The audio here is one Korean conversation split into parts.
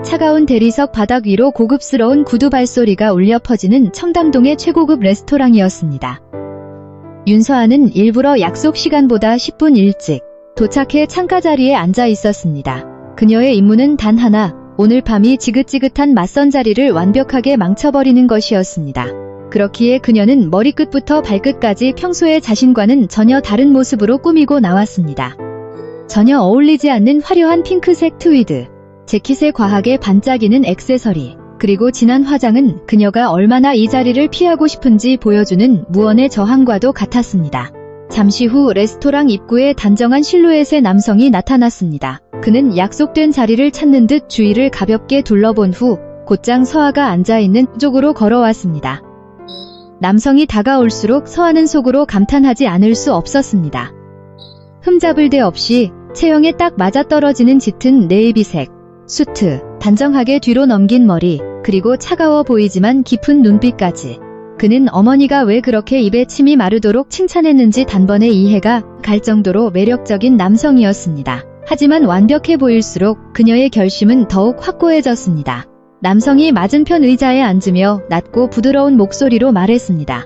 차가운 대리석 바닥 위로 고급스러운 구두 발소리가 울려 퍼지는 청담동의 최고급 레스토랑이었습니다. 윤서아는 일부러 약속 시간보다 10분 일찍 도착해 창가 자리에 앉아 있었습니다. 그녀의 임무는 단 하나, 오늘 밤이 지긋지긋한 맞선 자리를 완벽하게 망쳐버리는 것이었습니다. 그렇기에 그녀는 머리끝부터 발끝까지 평소의 자신과는 전혀 다른 모습으로 꾸미고 나왔습니다. 전혀 어울리지 않는 화려한 핑크색 트위드, 재킷에 과하게 반짝이는 액세서리, 그리고 진한 화장은 그녀가 얼마나 이 자리를 피하고 싶은지 보여주는 무언의 저항과도 같았습니다. 잠시 후 레스토랑 입구에 단정한 실루엣의 남성이 나타났습니다. 그는 약속된 자리를 찾는 듯 주위를 가볍게 둘러본 후 곧장 서아가 앉아있는 쪽으로 걸어왔습니다. 남성이 다가올수록 서아는 속으로 감탄하지 않을 수 없었습니다. 흠잡을 데 없이 체형에 딱 맞아떨어지는 짙은 네이비색 수트, 단정하게 뒤로 넘긴 머리, 그리고 차가워 보이지만 깊은 눈빛까지. 그는 어머니가 왜 그렇게 입에 침이 마르도록 칭찬했는지 단번에 이해가 갈 정도로 매력적인 남성이었습니다. 하지만 완벽해 보일수록 그녀의 결심은 더욱 확고해졌습니다. 남성이 맞은편 의자에 앉으며 낮고 부드러운 목소리로 말했습니다.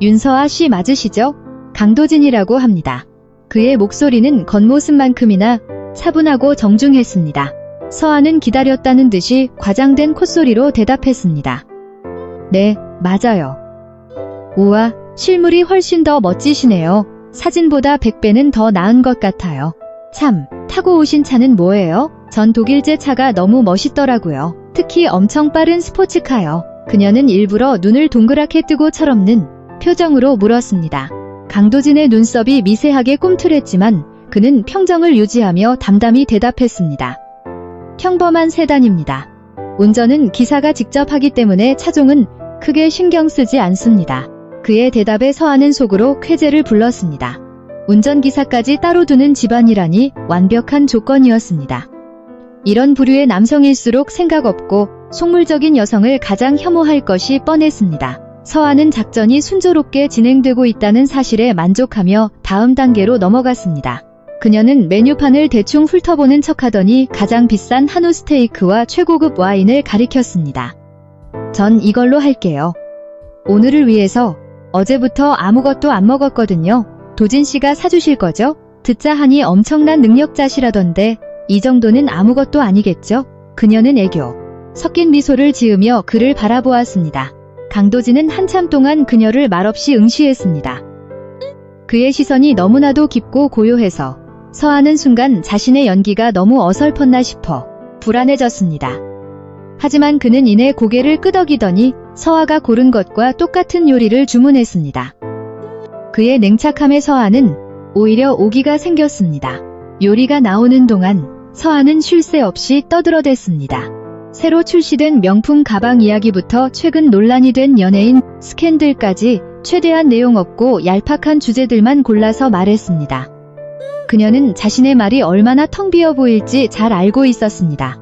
윤서아 씨 맞으시죠? 강도진이라고 합니다. 그의 목소리는 겉모습만큼이나 차분하고 정중했습니다. 서아는 기다렸다는 듯이 과장된 콧소리로 대답했습니다. 네, 맞아요. 우와, 실물이 훨씬 더 멋지시네요. 사진보다 100배는 더 나은 것 같아요. 참, 타고 오신 차는 뭐예요? 전 독일제 차가 너무 멋있더라고요. 특히 엄청 빠른 스포츠카요. 그녀는 일부러 눈을 동그랗게 뜨고 철없는 표정으로 물었습니다. 강도진의 눈썹이 미세하게 꿈틀했지만 그는 평정을 유지하며 담담히 대답했습니다. 평범한 세단입니다. 운전은 기사가 직접 하기 때문에 차종은 크게 신경 쓰지 않습니다. 그의 대답에 서아는 속으로 쾌재를 불렀습니다. 운전기사까지 따로 두는 집안이라니 완벽한 조건이었습니다. 이런 부류의 남성일수록 생각 없고 속물적인 여성을 가장 혐오할 것이 뻔했습니다. 서아는 작전이 순조롭게 진행되고 있다는 사실에 만족하며 다음 단계로 넘어갔습니다. 그녀는 메뉴판을 대충 훑어보는 척하더니 가장 비싼 한우 스테이크와 최고급 와인을 가리켰습니다. 전 이걸로 할게요. 오늘을 위해서 어제부터 아무것도 안 먹었거든요. 도진 씨가 사주실 거죠? 듣자 하니 엄청난 능력자시라던데 이 정도는 아무것도 아니겠죠? 그녀는 애교 섞인 미소를 지으며 그를 바라보았습니다. 강도진은 한참 동안 그녀를 말없이 응시했습니다. 그의 시선이 너무나도 깊고 고요해서 서아는 순간 자신의 연기가 너무 어설펐나 싶어 불안해졌습니다. 하지만 그는 이내 고개를 끄덕이더니 서아가 고른 것과 똑같은 요리를 주문했습니다. 그의 냉착함에 서아는 오히려 오기가 생겼습니다. 요리가 나오는 동안 서아는 쉴 새 없이 떠들어댔습니다. 새로 출시된 명품 가방 이야기부터 최근 논란이 된 연예인 스캔들까지 최대한 내용 없고 얄팍한 주제들만 골라서 말했습니다. 그녀는 자신의 말이 얼마나 텅 비어 보일지 잘 알고 있었습니다.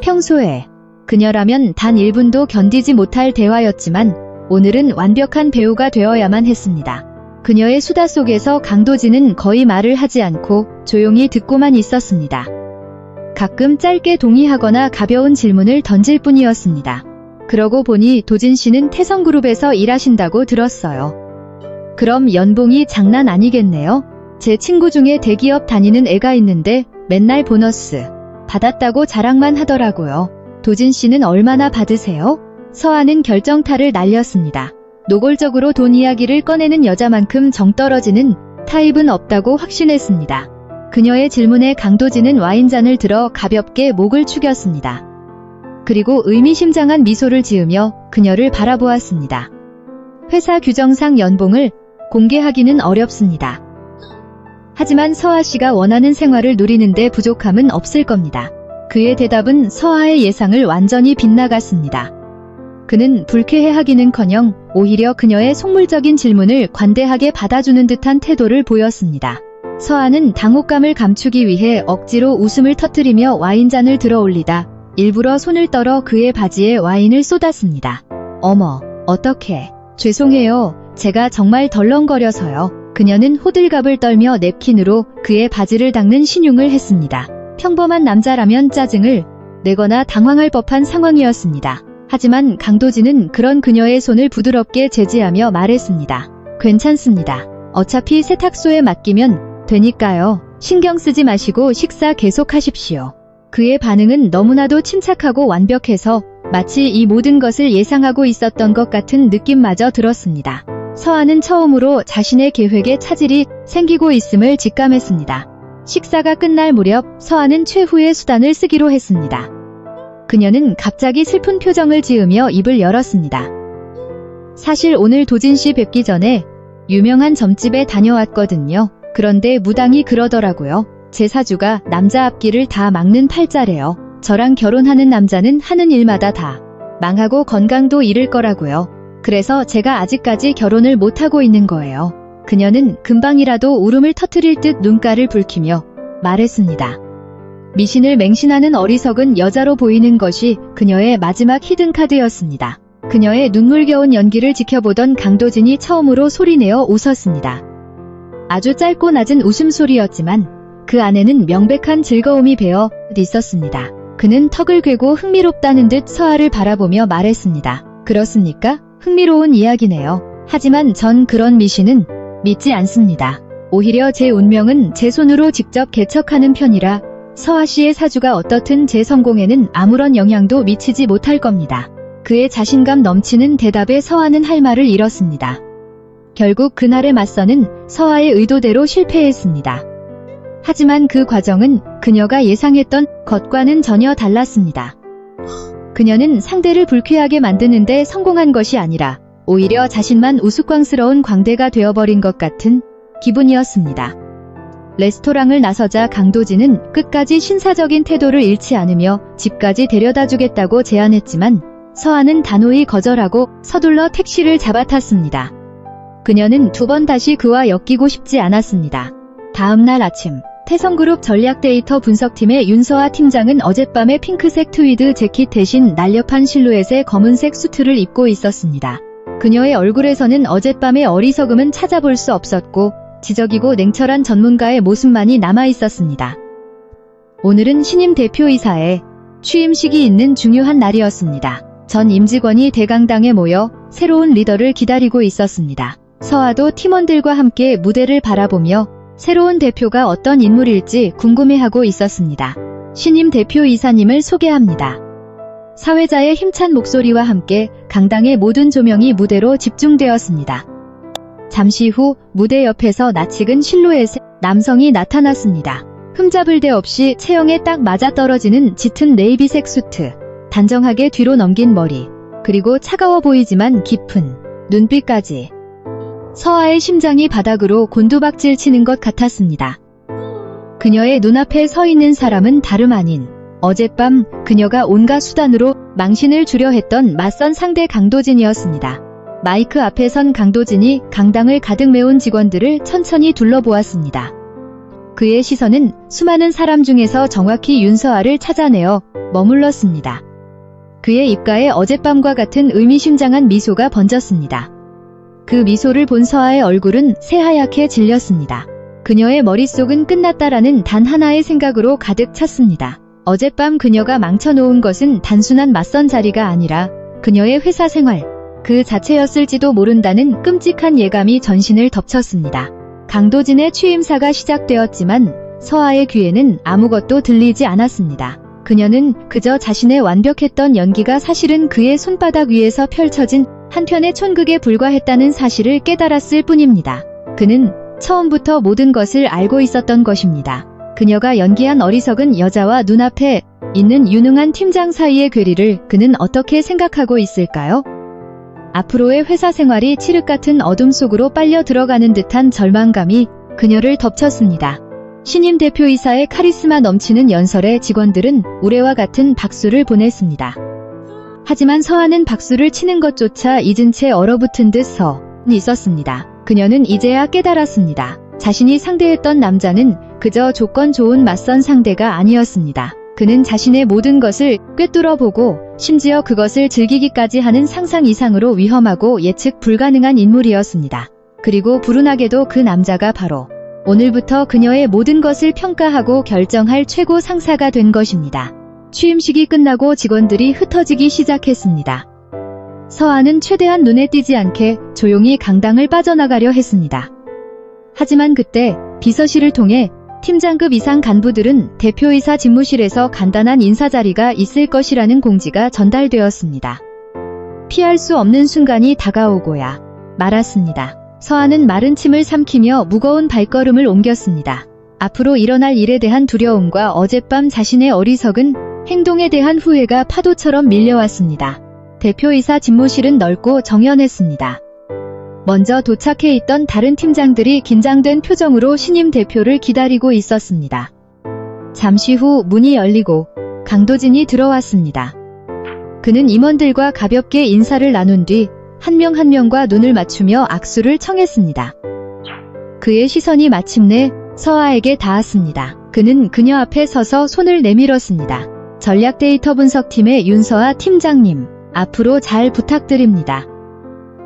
평소에 그녀라면 단 1분도 견디지 못할 대화였지만 오늘은 완벽한 배우가 되어야만 했습니다. 그녀의 수다 속에서 강도진은 거의 말을 하지 않고 조용히 듣고만 있었습니다. 가끔 짧게 동의하거나 가벼운 질문을 던질 뿐이었습니다. 그러고 보니 도진 씨는 태성그룹에서 일하신다고 들었어요. 그럼 연봉이 장난 아니겠네요? 제 친구 중에 대기업 다니는 애가 있는데 맨날 보너스 받았다고 자랑만 하더라고요. 도진 씨는 얼마나 받으세요? 서아는 결정타를 날렸습니다. 노골적으로 돈 이야기를 꺼내는 여자만큼 정떨어지는 타입은 없다고 확신했습니다. 그녀의 질문에 강도진은 와인잔을 들어 가볍게 목을 축였습니다. 그리고 의미심장한 미소를 지으며 그녀를 바라보았습니다. 회사 규정상 연봉을 공개하기는 어렵습니다. 하지만 서아 씨가 원하는 생활을 누리는데 부족함은 없을 겁니다. 그의 대답은 서아의 예상을 완전히 빗나갔습니다. 그는 불쾌해하기는커녕 오히려 그녀의 속물적인 질문을 관대하게 받아주는 듯한 태도를 보였습니다. 서아는 당혹감을 감추기 위해 억지로 웃음을 터뜨리며 와인잔을 들어 올리다 일부러 손을 떨어 그의 바지에 와인을 쏟았습니다. 어머, 어떡해. 죄송해요. 제가 정말 덜렁거려서요. 그녀는 호들갑을 떨며 냅킨으로 그의 바지를 닦는 신용을 했습니다. 평범한 남자라면 짜증을 내거나 당황할 법한 상황이었습니다. 하지만 강도진은 그런 그녀의 손을 부드럽게 제지하며 말했습니다. 괜찮습니다. 어차피 세탁소에 맡기면 되니까요. 신경 쓰지 마시고 식사 계속하십시오. 그의 반응은 너무나도 침착하고 완벽해서 마치 이 모든 것을 예상하고 있었던 것 같은 느낌마저 들었습니다. 서아는 처음으로 자신의 계획에 차질이 생기고 있음을 직감했습니다. 식사가 끝날 무렵 서아는 최후의 수단을 쓰기로 했습니다. 그녀는 갑자기 슬픈 표정을 지으며 입을 열었습니다. 사실 오늘 도진 씨 뵙기 전에 유명한 점집에 다녀왔거든요. 그런데 무당이 그러더라고요. 제 사주가 남자 앞길을 다 막는 팔자래요. 저랑 결혼하는 남자는 하는 일마다 다 망하고 건강도 잃을 거라고요. 그래서 제가 아직까지 결혼을 못하고 있는 거예요. 그녀는 금방이라도 울음을 터뜨릴 듯 눈가를 붉히며 말했습니다. 미신을 맹신하는 어리석은 여자로 보이는 것이 그녀의 마지막 히든카드였습니다. 그녀의 눈물겨운 연기를 지켜보던 강도진이 처음으로 소리내어 웃었습니다. 아주 짧고 낮은 웃음소리였지만 그 안에는 명백한 즐거움이 배어 있었습니다. 그는 턱을 괴고 흥미롭다는 듯 서아를 바라보며 말했습니다. 그렇습니까? 흥미로운 이야기네요. 하지만 전 그런 미신은 믿지 않습니다. 오히려 제 운명은 제 손으로 직접 개척하는 편이라 서아 씨의 사주가 어떻든 제 성공에는 아무런 영향도 미치지 못할 겁니다. 그의 자신감 넘치는 대답에 서아는 할 말을 잃었습니다. 결국 그날의 맞서는 서아의 의도대로 실패했습니다. 하지만 그 과정은 그녀가 예상했던 것과는 전혀 달랐습니다. 그녀는 상대를 불쾌하게 만드는데 성공한 것이 아니라 오히려 자신만 우스꽝스러운 광대가 되어버린 것 같은 기분이었습니다. 레스토랑을 나서자 강도진은 끝까지 신사적인 태도를 잃지 않으며 집까지 데려다 주겠다고 제안했지만 서아는 단호히 거절하고 서둘러 택시를 잡아탔습니다. 그녀는 두 번 다시 그와 엮이고 싶지 않았습니다. 다음 날 아침 태성그룹 전략 데이터 분석팀의 윤서아 팀장은 어젯밤에 핑크색 트위드 재킷 대신 날렵한 실루엣의 검은색 수트를 입고 있었습니다. 그녀의 얼굴에서는 어젯밤의 어리석음은 찾아볼 수 없었고 지적이고 냉철한 전문가의 모습만이 남아있었습니다. 오늘은 신임 대표이사의 취임식이 있는 중요한 날이었습니다. 전 임직원이 대강당에 모여 새로운 리더를 기다리고 있었습니다. 서아도 팀원들과 함께 무대를 바라보며 새로운 대표가 어떤 인물일지 궁금해하고 있었습니다. 신임 대표이사님을 소개합니다. 사회자의 힘찬 목소리와 함께 강당의 모든 조명이 무대로 집중되었습니다. 잠시 후 무대 옆에서 낯익은 실루엣의 남성이 나타났습니다. 흠잡을 데 없이 체형에 딱 맞아떨어지는 짙은 네이비색 수트, 단정하게 뒤로 넘긴 머리, 그리고 차가워 보이지만 깊은 눈빛까지. 서아의 심장이 바닥으로 곤두박질 치는 것 같았습니다. 그녀의 눈앞에 서 있는 사람은 다름 아닌 어젯밤 그녀가 온갖 수단으로 망신을 주려 했던 맞선 상대 강도진이었습니다. 마이크 앞에 선 강도진이 강당을 가득 메운 직원들을 천천히 둘러보았습니다. 그의 시선은 수많은 사람 중에서 정확히 윤서아를 찾아내어 머물렀습니다. 그의 입가에 어젯밤과 같은 의미심장한 미소가 번졌습니다. 그 미소를 본 서아의 얼굴은 새하얗게 질렸습니다. 그녀의 머릿속은 끝났다라는 단 하나의 생각으로 가득 찼습니다. 어젯밤 그녀가 망쳐놓은 것은 단순한 맞선 자리가 아니라 그녀의 회사 생활 그 자체였을지도 모른다는 끔찍한 예감이 전신을 덮쳤습니다. 강도진의 취임사가 시작되었지만 서아의 귀에는 아무것도 들리지 않았습니다. 그녀는 그저 자신의 완벽했던 연기가 사실은 그의 손바닥 위에서 펼쳐진 한편의 촌극에 불과했다는 사실을 깨달았을 뿐입니다. 그는 처음부터 모든 것을 알고 있었던 것입니다. 그녀가 연기한 어리석은 여자와 눈앞에 있는 유능한 팀장 사이의 괴리를 그는 어떻게 생각하고 있을까요? 앞으로의 회사 생활이 칠흑 같은 어둠 속으로 빨려 들어가는 듯한 절망감이 그녀를 덮쳤습니다. 신임 대표이사의 카리스마 넘치는 연설에 직원들은 우레와 같은 박수를 보냈습니다. 하지만 서아는 박수를 치는 것조차 잊은 채 얼어붙은 듯 서 있었습니다. 그녀는 이제야 깨달았습니다. 자신이 상대했던 남자는 그저 조건 좋은 맞선 상대가 아니었습니다. 그는 자신의 모든 것을 꿰뚫어보고 심지어 그것을 즐기기까지 하는 상상 이상으로 위험하고 예측 불가능한 인물이었습니다. 그리고 불운하게도 그 남자가 바로 오늘부터 그녀의 모든 것을 평가하고 결정할 최고 상사가 된 것입니다. 취임식이 끝나고 직원들이 흩어지기 시작했습니다. 서아는 최대한 눈에 띄지 않게 조용히 강당을 빠져나가려 했습니다. 하지만 그때 비서실을 통해 팀장급 이상 간부들은 대표이사 집무실에서 간단한 인사 자리가 있을 것이라는 공지가 전달되었습니다. 피할 수 없는 순간이 다가오고야 말았습니다. 서아는 마른 침을 삼키며 무거운 발걸음을 옮겼습니다. 앞으로 일어날 일에 대한 두려움과 어젯밤 자신의 어리석은 행동에 대한 후회가 파도처럼 밀려왔습니다. 대표이사 집무실은 넓고 정연했습니다. 먼저 도착해 있던 다른 팀장들이 긴장된 표정으로 신임 대표를 기다리고 있었습니다. 잠시 후 문이 열리고 강도진이 들어왔습니다. 그는 임원들과 가볍게 인사를 나눈 뒤 한 명 한 명과 눈을 맞추며 악수를 청했습니다. 그의 시선이 마침내 서아에게 닿았습니다. 그는 그녀 앞에 서서 손을 내밀었습니다. 전략 데이터 분석팀의 윤서아 팀장님, 앞으로 잘 부탁드립니다.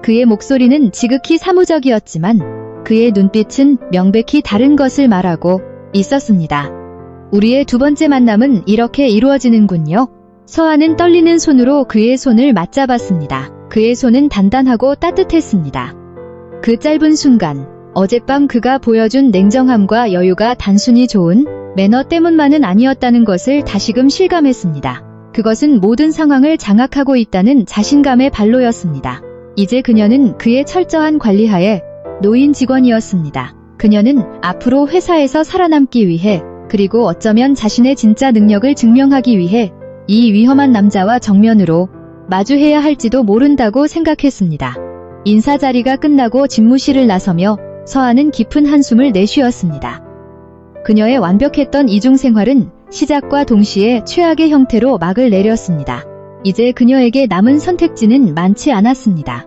그의 목소리는 지극히 사무적이었지만 그의 눈빛은 명백히 다른 것을 말하고 있었습니다. 우리의 두 번째 만남은 이렇게 이루어지는군요. 서아는 떨리는 손으로 그의 손을 맞잡았습니다. 그의 손은 단단하고 따뜻했습니다. 그 짧은 순간, 어젯밤 그가 보여준 냉정함과 여유가 단순히 좋은 매너 때문만은 아니었다는 것을 다시금 실감했습니다. 그것은 모든 상황을 장악하고 있다는 자신감의 발로였습니다. 이제 그녀는 그의 철저한 관리하에 놓인 직원이었습니다. 그녀는 앞으로 회사에서 살아남기 위해, 그리고 어쩌면 자신의 진짜 능력을 증명하기 위해 이 위험한 남자와 정면으로 마주해야 할지도 모른다고 생각했습니다. 인사 자리가 끝나고 집무실을 나서며 서아는 깊은 한숨을 내쉬었습니다. 그녀의 완벽했던 이중생활은 시작과 동시에 최악의 형태로 막을 내렸습니다. 이제 그녀에게 남은 선택지는 많지 않았습니다.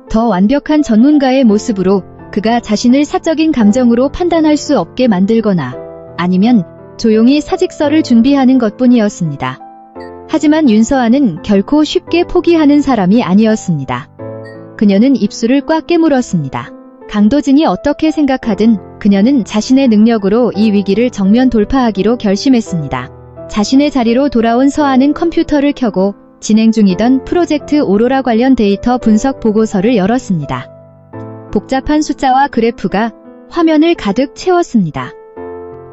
더 완벽한 전문가의 모습으로 그가 자신을 사적인 감정으로 판단할 수 없게 만들거나 아니면 조용히 사직서를 준비하는 것뿐이었습니다. 하지만 윤서아는 결코 쉽게 포기하는 사람이 아니었습니다. 그녀는 입술을 꽉 깨물었습니다. 강도진이 어떻게 생각하든 그녀는 자신의 능력으로 이 위기를 정면 돌파하기로 결심했습니다. 자신의 자리로 돌아온 서아는 컴퓨터를 켜고 진행 중이던 프로젝트 오로라 관련 데이터 분석 보고서를 열었습니다. 복잡한 숫자와 그래프가 화면을 가득 채웠습니다.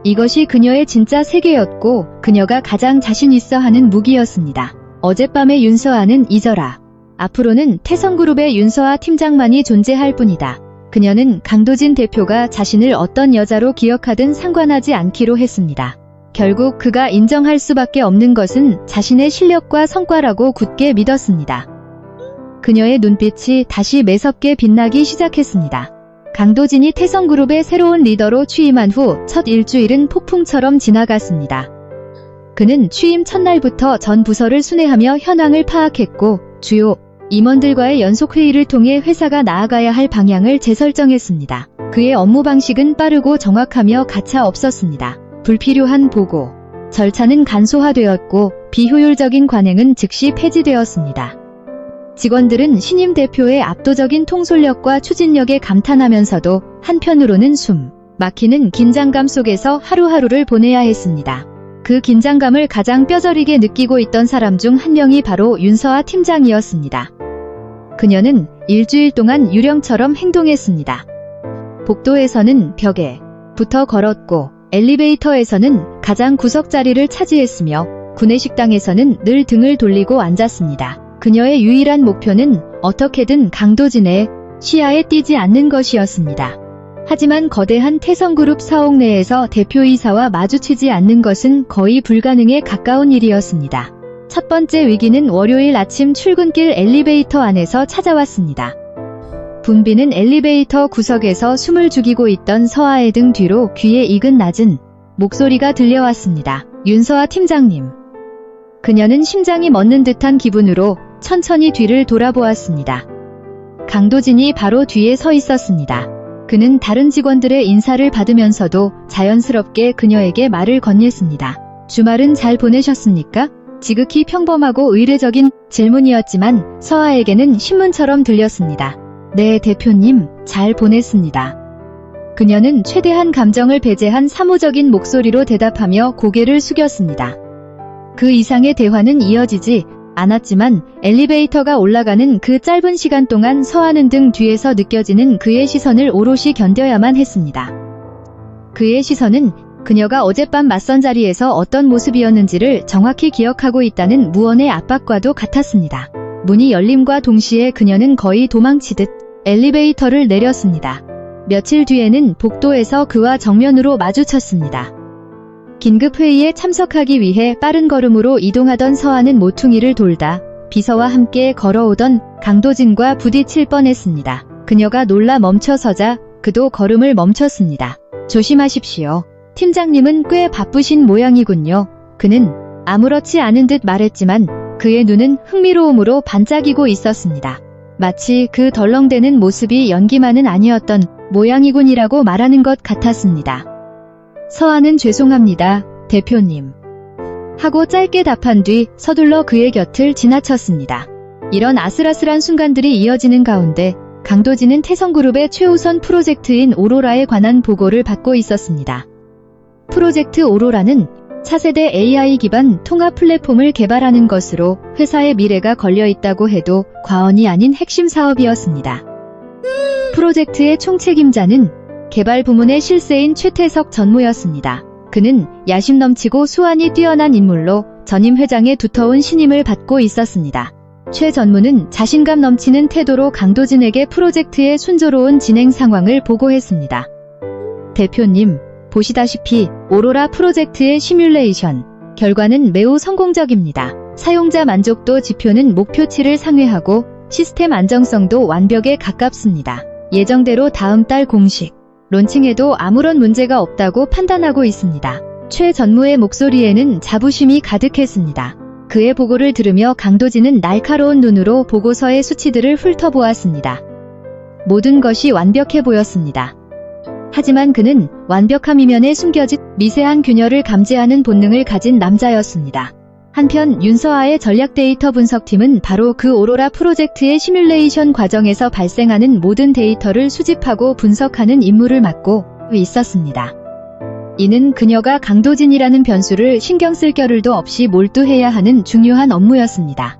이것이 그녀의 진짜 세계였고 그녀가 가장 자신 있어 하는 무기였습니다. 어젯밤의 윤서아는 잊어라. 앞으로는 태성그룹의 윤서아 팀장만이 존재할 뿐이다. 그녀는 강도진 대표가 자신을 어떤 여자로 기억하든 상관하지 않기로 했습니다. 결국 그가 인정할 수밖에 없는 것은 자신의 실력과 성과라고 굳게 믿었습니다. 그녀의 눈빛이 다시 매섭게 빛나기 시작했습니다. 강도진이 태성그룹의 새로운 리더로 취임한 후 첫 일주일은 폭풍처럼 지나갔습니다. 그는 취임 첫날부터 전 부서를 순회하며 현황을 파악했고 주요 임원들과의 연속회의를 통해 회사가 나아가야 할 방향을 재설정했습니다. 그의 업무 방식은 빠르고 정확하며 가차 없었습니다. 불필요한 보고, 절차는 간소화되었고 비효율적인 관행은 즉시 폐지되었습니다. 직원들은 신임 대표의 압도적인 통솔력과 추진력에 감탄하면서도 한편으로는 숨 막히는 긴장감 속에서 하루하루를 보내야 했습니다. 그 긴장감을 가장 뼈저리게 느끼고 있던 사람 중 한 명이 바로 윤서아 팀장이었습니다. 그녀는 일주일 동안 유령처럼 행동했습니다. 복도에서는 벽에 붙어 걸었고 엘리베이터에서는 가장 구석 자리를 차지했으며 구내식당에서는 늘 등을 돌리고 앉았습니다. 그녀의 유일한 목표는 어떻게든 강도진의 시야에 띄지 않는 것이었습니다. 하지만 거대한 태성그룹 사옥 내에서 대표이사와 마주치지 않는 것은 거의 불가능에 가까운 일이었습니다. 첫 번째 위기는 월요일 아침 출근길 엘리베이터 안에서 찾아왔습니다. 분비는 엘리베이터 구석에서 숨을 죽이고 있던 서아의 등 뒤로 귀에 익은 낮은 목소리가 들려왔습니다. 윤서아 팀장님. 그녀는 심장이 멎는 듯한 기분으로 천천히 뒤를 돌아보았습니다. 강도진이 바로 뒤에 서 있었습니다. 그는 다른 직원들의 인사를 받으면서도 자연스럽게 그녀에게 말을 건넸습니다. 주말은 잘 보내셨습니까? 지극히 평범하고 의례적인 질문이었지만 서아에게는 신문처럼 들렸습니다. 네, 대표님, 잘 보냈습니다. 그녀는 최대한 감정을 배제한 사무적인 목소리로 대답하며 고개를 숙였습니다. 그 이상의 대화는 이어지지 않았지만 엘리베이터가 올라가는 그 짧은 시간 동안 서하는 등 뒤에서 느껴지는 그의 시선을 오롯이 견뎌야만 했습니다. 그의 시선은 그녀가 어젯밤 맞선 자리에서 어떤 모습이었는지를 정확히 기억하고 있다는 무언의 압박과도 같았습니다. 문이 열림과 동시에 그녀는 거의 도망치듯 엘리베이터를 내렸습니다. 며칠 뒤에는 복도에서 그와 정면으로 마주쳤습니다. 긴급회의에 참석하기 위해 빠른 걸음으로 이동하던 서하는 모퉁이를 돌다 비서와 함께 걸어오던 강도진과 부딪힐 뻔했습니다. 그녀가 놀라 멈춰서자 그도 걸음을 멈췄습니다. 조심하십시오. 팀장님은 꽤 바쁘신 모양이군요. 그는 아무렇지 않은 듯 말했지만 그의 눈은 흥미로움으로 반짝이고 있었습니다. 마치 그 덜렁대는 모습이 연기만은 아니었던 모양이군이라고 말하는 것 같았습니다. 서하는 죄송합니다, 대표님. 하고 짧게 답한 뒤 서둘러 그의 곁을 지나쳤습니다. 이런 아슬아슬한 순간들이 이어지는 가운데 강도진은 태성그룹의 최우선 프로젝트인 오로라에 관한 보고를 받고 있었습니다. 프로젝트 오로라는 차세대 AI 기반 통합 플랫폼을 개발하는 것으로 회사의 미래가 걸려있다고 해도 과언이 아닌 핵심 사업이었습니다. 프로젝트의 총책임자는 개발 부문의 실세인 최태석 전무였습니다. 그는 야심 넘치고 수완이 뛰어난 인물로 전임 회장의 두터운 신임을 받고 있었습니다. 최 전무는 자신감 넘치는 태도로 강도진에게 프로젝트의 순조로운 진행 상황을 보고했습니다. 대표님, 보시다시피 오로라 프로젝트의 시뮬레이션 결과는 매우 성공적입니다. 사용자 만족도 지표는 목표치를 상회하고 시스템 안정성도 완벽에 가깝습니다. 예정대로 다음 달 공식 론칭에도 아무런 문제가 없다고 판단하고 있습니다. 최 전무의 목소리에는 자부심이 가득했습니다. 그의 보고를 들으며 강도진은 날카로운 눈으로 보고서의 수치들을 훑어보았습니다. 모든 것이 완벽해 보였습니다. 하지만 그는 완벽함 이면에 숨겨진 미세한 균열을 감지하는 본능을 가진 남자였습니다. 한편 윤서아의 전략 데이터 분석팀은 바로 그 오로라 프로젝트의 시뮬레이션 과정에서 발생하는 모든 데이터를 수집하고 분석하는 임무를 맡고 있었습니다. 이는 그녀가 강도진이라는 변수를 신경 쓸 겨를도 없이 몰두해야 하는 중요한 업무였습니다.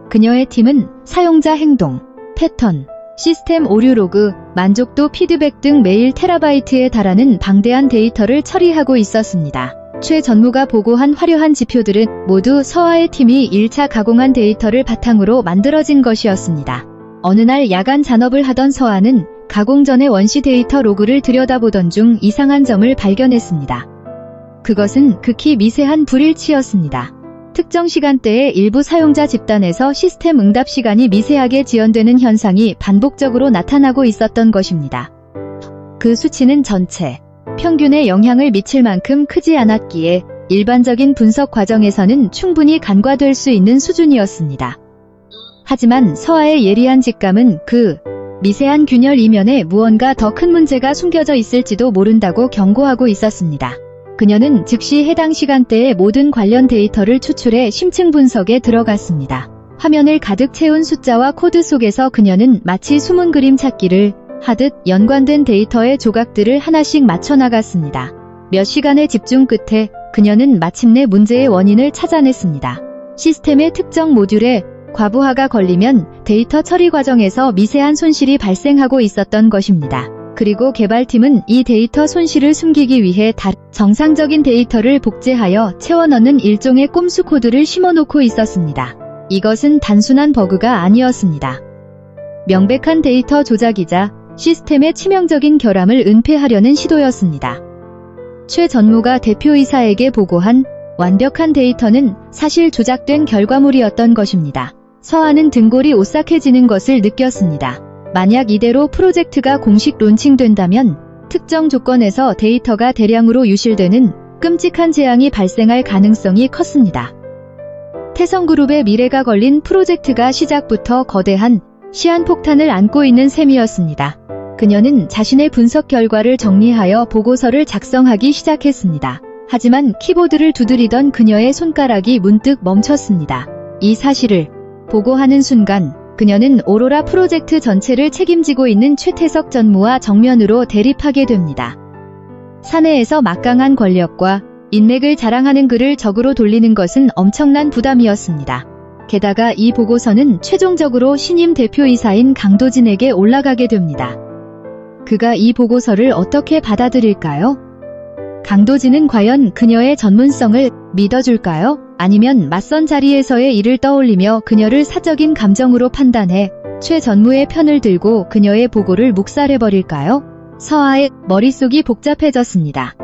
그녀의 팀은 사용자 행동, 패턴, 시스템 오류 로그, 만족도 피드백 등 매일 테라바이트에 달하는 방대한 데이터를 처리하고 있었습니다. 최 전무가 보고한 화려한 지표들은 모두 서하의 팀이 1차 가공한 데이터를 바탕으로 만들어진 것이었습니다. 어느 날 야간 잔업을 하던 서하는 가공 전의 원시 데이터 로그를 들여다보던 중 이상한 점을 발견했습니다. 그것은 극히 미세한 불일치였습니다. 특정 시간대에 일부 사용자 집단에서 시스템 응답 시간이 미세하게 지연되는 현상이 반복적으로 나타나고 있었던 것입니다. 그 수치는 전체 평균에 영향을 미칠 만큼 크지 않았기에 일반적인 분석 과정에서는 충분히 간과될 수 있는 수준이었습니다. 하지만 서하의 예리한 직감은 그 미세한 균열 이면에 무언가 더 큰 문제가 숨겨져 있을지도 모른다고 경고하고 있었습니다. 그녀는 즉시 해당 시간대의 모든 관련 데이터를 추출해 심층 분석에 들어갔습니다. 화면을 가득 채운 숫자와 코드 속에서 그녀는 마치 숨은 그림 찾기를 하듯 연관된 데이터의 조각들을 하나씩 맞춰나갔습니다. 몇 시간의 집중 끝에 그녀는 마침내 문제의 원인을 찾아냈습니다. 시스템의 특정 모듈에 과부하가 걸리면 데이터 처리 과정에서 미세한 손실이 발생하고 있었던 것입니다. 그리고 개발팀은 이 데이터 손실을 숨기기 위해 정상적인 데이터를 복제하여 채워넣는 일종의 꼼수 코드를 심어놓고 있었습니다. 이것은 단순한 버그가 아니었습니다. 명백한 데이터 조작이자 시스템의 치명적인 결함을 은폐하려는 시도였습니다. 최 전무가 대표이사에게 보고한 완벽한 데이터는 사실 조작된 결과물이었던 것입니다. 서하는 등골이 오싹해지는 것을 느꼈습니다. 만약 이대로 프로젝트가 공식 론칭된다면 특정 조건에서 데이터가 대량으로 유실되는 끔찍한 재앙이 발생할 가능성이 컸습니다. 태성그룹의 미래가 걸린 프로젝트가 시작부터 거대한 시한폭탄을 안고 있는 셈이었습니다. 그녀는 자신의 분석 결과를 정리하여 보고서를 작성하기 시작했습니다. 하지만 키보드를 두드리던 그녀의 손가락이 문득 멈췄습니다. 이 사실을 보고하는 순간 그녀는 오로라 프로젝트 전체를 책임지고 있는 최태석 전무와 정면으로 대립하게 됩니다. 사내에서 막강한 권력과 인맥을 자랑하는 글을 적으로 돌리는 것은 엄청난 부담이었습니다. 게다가 이 보고서는 최종적으로 신임 대표이사인 강도진에게 올라가게 됩니다. 그가 이 보고서를 어떻게 받아들일까요? 강도진은 과연 그녀의 전문성을 믿어줄까요? 아니면 맞선 자리에서의 일을 떠올리며 그녀를 사적인 감정으로 판단해 최 전무의 편을 들고 그녀의 보고를 묵살해버릴까요? 서아의 머릿속이 복잡해졌습니다.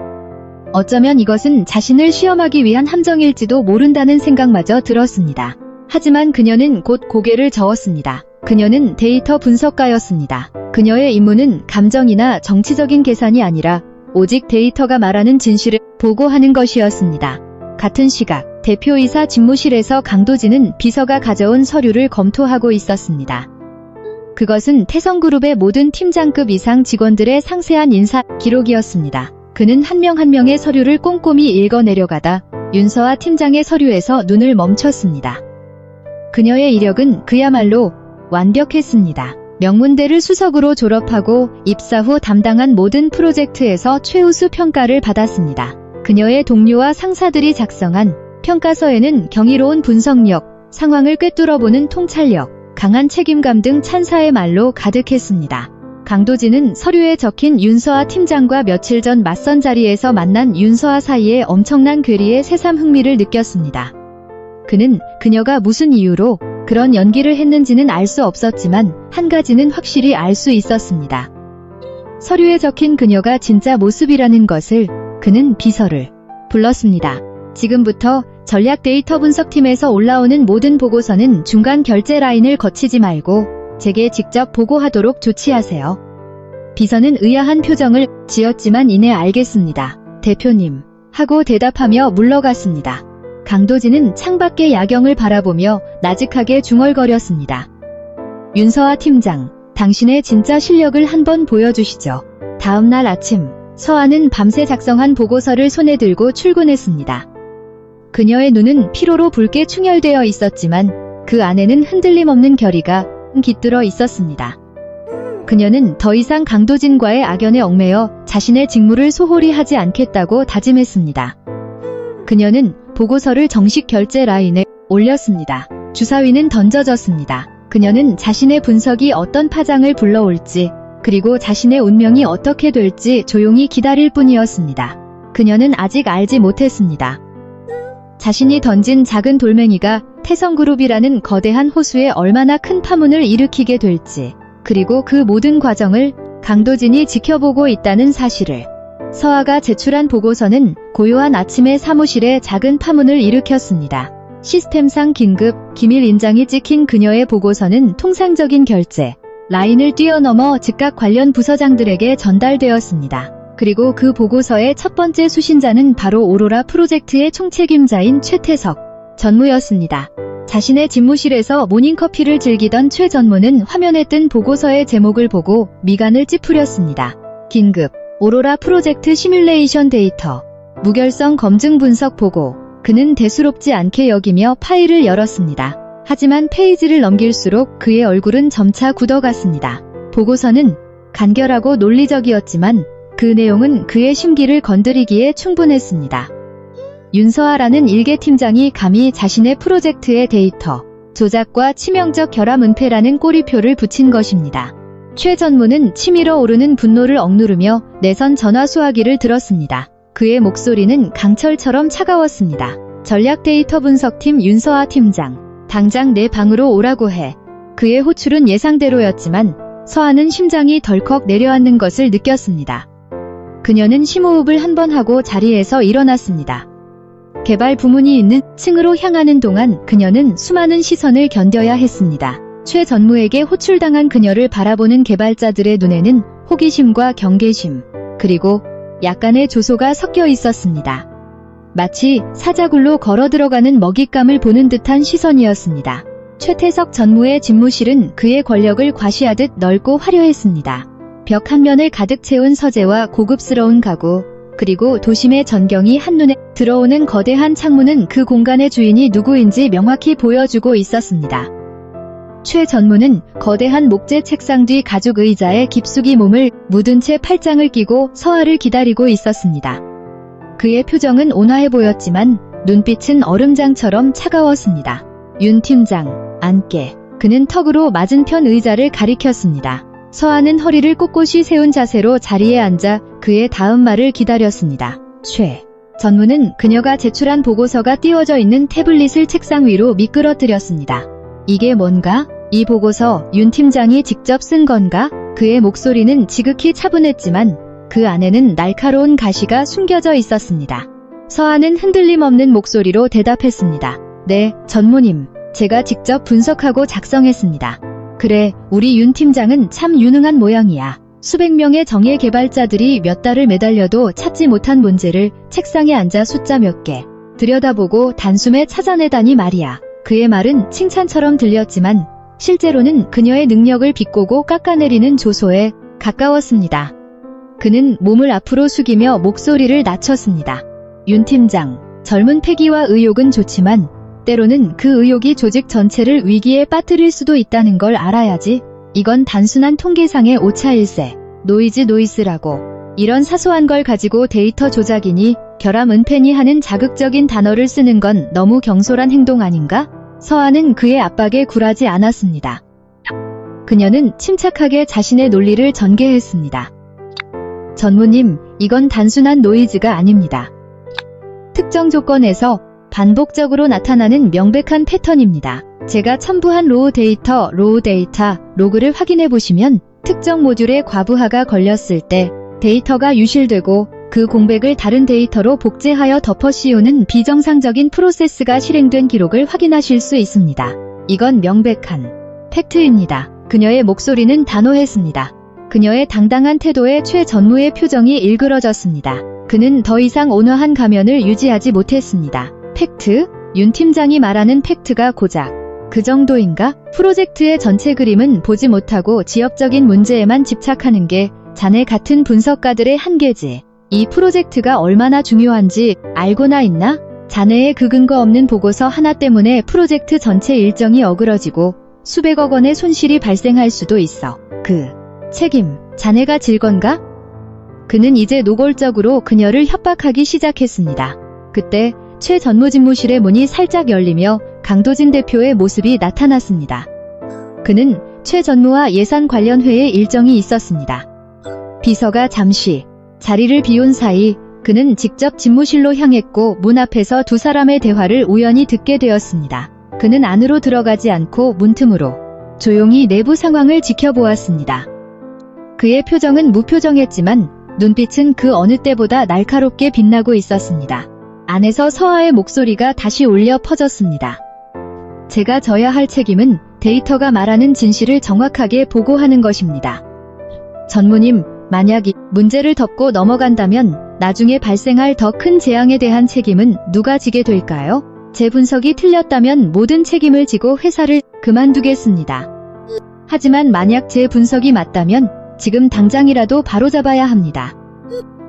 어쩌면 이것은 자신을 시험하기 위한 함정일지도 모른다는 생각마저 들었습니다. 하지만 그녀는 곧 고개를 저었습니다. 그녀는 데이터 분석가였습니다. 그녀의 임무는 감정이나 정치적인 계산이 아니라 오직 데이터가 말하는 진실을 보고하는 것이었습니다. 같은 시각, 대표이사 집무실에서 강도진은 비서가 가져온 서류를 검토하고 있었습니다. 그것은 태성그룹의 모든 팀장급 이상 직원들의 상세한 인사 기록이었습니다. 그는 한 명 한 명의 서류를 꼼꼼히 읽어내려가다 윤서아 팀장의 서류에서 눈을 멈췄습니다. 그녀의 이력은 그야말로 완벽했습니다. 명문대를 수석으로 졸업하고 입사 후 담당한 모든 프로젝트에서 최우수 평가를 받았습니다. 그녀의 동료와 상사들이 작성한 평가서에는 경이로운 분석력, 상황을 꿰뚫어보는 통찰력, 강한 책임감 등 찬사의 말로 가득했습니다. 강도진은 서류에 적힌 윤서아 팀장과 며칠 전 맞선 자리에서 만난 윤서아 사이의 엄청난 괴리에 새삼 흥미를 느꼈습니다. 그는 그녀가 무슨 이유로 그런 연기를 했는지는 알 수 없었지만 한 가지는 확실히 알 수 있었습니다. 서류에 적힌 그녀가 진짜 모습이라는 것을 그는 비서를 불렀습니다. 지금부터 전략 데이터 분석팀에서 올라오는 모든 보고서는 중간 결제 라인을 거치지 말고 제게 직접 보고하도록 조치하세요. 비서는 의아한 표정을 지었지만 이내 알겠습니다. 대표님. 하고 대답하며 물러갔습니다. 강도진은 창밖의 야경을 바라보며 나직하게 중얼거렸습니다. 윤서아 팀장, 당신의 진짜 실력을 한번 보여주시죠. 다음 날 아침, 서아는 밤새 작성한 보고서를 손에 들고 출근했습니다. 그녀의 눈은 피로로 붉게 충혈되어 있었지만 그 안에는 흔들림 없는 결의가 깃들어 있었습니다. 그녀는 더 이상 강도진과의 악연에 얽매여 자신의 직무를 소홀히 하지 않겠다고 다짐했습니다. 그녀는 보고서를 정식 결제 라인에 올렸습니다. 주사위는 던져졌습니다. 그녀는 자신의 분석이 어떤 파장을 불러올지, 그리고 자신의 운명이 어떻게 될지 조용히 기다릴 뿐이었습니다. 그녀는 아직 알지 못했습니다. 자신이 던진 작은 돌멩이가 태성그룹이라는 거대한 호수에 얼마나 큰 파문을 일으키게 될지, 그리고 그 모든 과정을 강도진이 지켜보고 있다는 사실을. 서아가 제출한 보고서는 고요한 아침에 사무실에 작은 파문을 일으켰습니다. 시스템상 긴급, 기밀 인장이 찍힌 그녀의 보고서는 통상적인 결제 라인을 뛰어넘어 즉각 관련 부서장들에게 전달되었습니다. 그리고 그 보고서의 첫 번째 수신자는 바로 오로라 프로젝트의 총책임자인 최태석 전무였습니다. 자신의 집무실에서 모닝커피를 즐기던 최 전무는 화면에 뜬 보고서의 제목을 보고 미간을 찌푸렸습니다. 긴급, 오로라 프로젝트 시뮬레이션 데이터, 무결성 검증 분석 보고. 그는 대수롭지 않게 여기며 파일을 열었습니다. 하지만 페이지를 넘길수록 그의 얼굴은 점차 굳어갔습니다. 보고서는 간결하고 논리적이었지만 그 내용은 그의 심기를 건드리기에 충분했습니다. 윤서아라는 일개 팀장이 감히 자신의 프로젝트의 데이터 조작과 치명적 결함 은폐라는 꼬리표를 붙인 것입니다. 최 전무는 치밀어 오르는 분노를 억누르며 내선 전화 수화기를 들었습니다. 그의 목소리는 강철처럼 차가웠습니다. 전략 데이터 분석팀 윤서아 팀장, 당장 내 방으로 오라고 해. 그의 호출은 예상대로였지만 서아는 심장이 덜컥 내려앉는 것을 느꼈습니다. 그녀는 심호흡을 한 번 하고 자리에서 일어났습니다. 개발 부문이 있는 층으로 향하는 동안 그녀는 수많은 시선을 견뎌야 했습니다. 최 전무에게 호출당한 그녀를 바라보는 개발자들의 눈에는 호기심과 경계심, 그리고 약간의 조소가 섞여 있었습니다. 마치 사자굴로 걸어 들어가는 먹잇감을 보는 듯한 시선이었습니다. 최태석 전무의 집무실은 그의 권력을 과시하듯 넓고 화려했습니다. 벽 한 면을 가득 채운 서재와 고급스러운 가구, 그리고 도심의 전경이 한눈에 들어오는 거대한 창문은 그 공간의 주인이 누구인지 명확히 보여주고 있었습니다. 최 전무는 거대한 목재 책상 뒤 가죽 의자에 깊숙이 몸을 묻은 채 팔짱을 끼고 서아를 기다리고 있었습니다. 그의 표정은 온화해 보였지만 눈빛은 얼음장처럼 차가웠습니다. 윤 팀장, 앉게. 그는 턱으로 맞은편 의자를 가리켰습니다. 서한은 허리를 꼿꼿이 세운 자세로 자리에 앉아 그의 다음 말을 기다렸습니다. 최 전무는 그녀가 제출한 보고서가 띄워져 있는 태블릿을 책상 위로 미끄러뜨렸습니다. 이게 뭔가? 이 보고서 윤 팀장이 직접 쓴 건가? 그의 목소리는 지극히 차분했지만 그 안에는 날카로운 가시가 숨겨져 있었습니다. 서한은 흔들림 없는 목소리로 대답했습니다. 네, 전무님. 제가 직접 분석하고 작성했습니다. 그래, 우리 윤 팀장은 참 유능한 모양이야. 수백 명의 정예 개발자들이 몇 달을 매달려도 찾지 못한 문제를 책상에 앉아 숫자 몇 개 들여다보고 단숨에 찾아내다니 말이야. 그의 말은 칭찬처럼 들렸지만 실제로는 그녀의 능력을 비꼬고 깎아내리는 조소에 가까웠습니다. 그는 몸을 앞으로 숙이며 목소리를 낮췄습니다. 윤 팀장, 젊은 패기와 의욕은 좋지만 때로는 그 의욕이 조직 전체를 위기에 빠뜨릴 수도 있다는 걸 알아야지. 이건 단순한 통계상의 오차일세, 노이즈라고. 이런 사소한 걸 가지고 데이터 조작이니 결함 은폐니 하는 자극적인 단어를 쓰는 건 너무 경솔한 행동 아닌가? 서한은 그의 압박에 굴하지 않았습니다. 그녀는 침착하게 자신의 논리를 전개했습니다. 전무님, 이건 단순한 노이즈가 아닙니다. 특정 조건에서 반복적으로 나타나는 명백한 패턴입니다. 제가 첨부한 로우 데이터, 로그를 확인해 보시면 특정 모듈에 과부하가 걸렸을 때 데이터가 유실되고 그 공백을 다른 데이터로 복제하여 덮어 씌우는 비정상적인 프로세스가 실행된 기록을 확인하실 수 있습니다. 이건 명백한 팩트입니다. 그녀의 목소리는 단호했습니다. 그녀의 당당한 태도에 최 전무의 표정이 일그러졌습니다. 그는 더 이상 온화한 가면을 유지하지 못했습니다. 팩트? 윤 팀장이 말하는 팩트가 고작 그 정도인가? 프로젝트의 전체 그림은 보지 못하고 지역적인 문제에만 집착하는 게 자네 같은 분석가들의 한계지. 이 프로젝트가 얼마나 중요한지 알고나 있나? 자네의 그 근거 없는 보고서 하나 때문에 프로젝트 전체 일정이 어그러지고 수백억 원의 손실이 발생할 수도 있어. 그 책임, 자네가 질 건가? 그는 이제 노골적으로 그녀를 협박하기 시작했습니다. 그때 최 전무집무실의 문이 살짝 열리며 강도진 대표의 모습이 나타났습니다. 그는 최 전무와 예산 관련 회의 일정이 있었습니다. 비서가 잠시 자리를 비운 사이 그는 직접 집무실로 향했고 문 앞에서 두 사람의 대화를 우연히 듣게 되었습니다. 그는 안으로 들어가지 않고 문틈으로 조용히 내부 상황을 지켜보았습니다. 그의 표정은 무표정했지만 눈빛은 그 어느 때보다 날카롭게 빛나고 있었습니다. 안에서 서하의 목소리가 다시 울려 퍼졌습니다. 제가 져야 할 책임은 데이터가 말하는 진실을 정확하게 보고하는 것입니다. 전무님, 만약 이 문제를 덮고 넘어간다면 나중에 발생할 더 큰 재앙에 대한 책임은 누가 지게 될까요? 제 분석이 틀렸다면 모든 책임을 지고 회사를 그만두겠습니다. 하지만 만약 제 분석이 맞다면 지금 당장이라도 바로잡아야 합니다.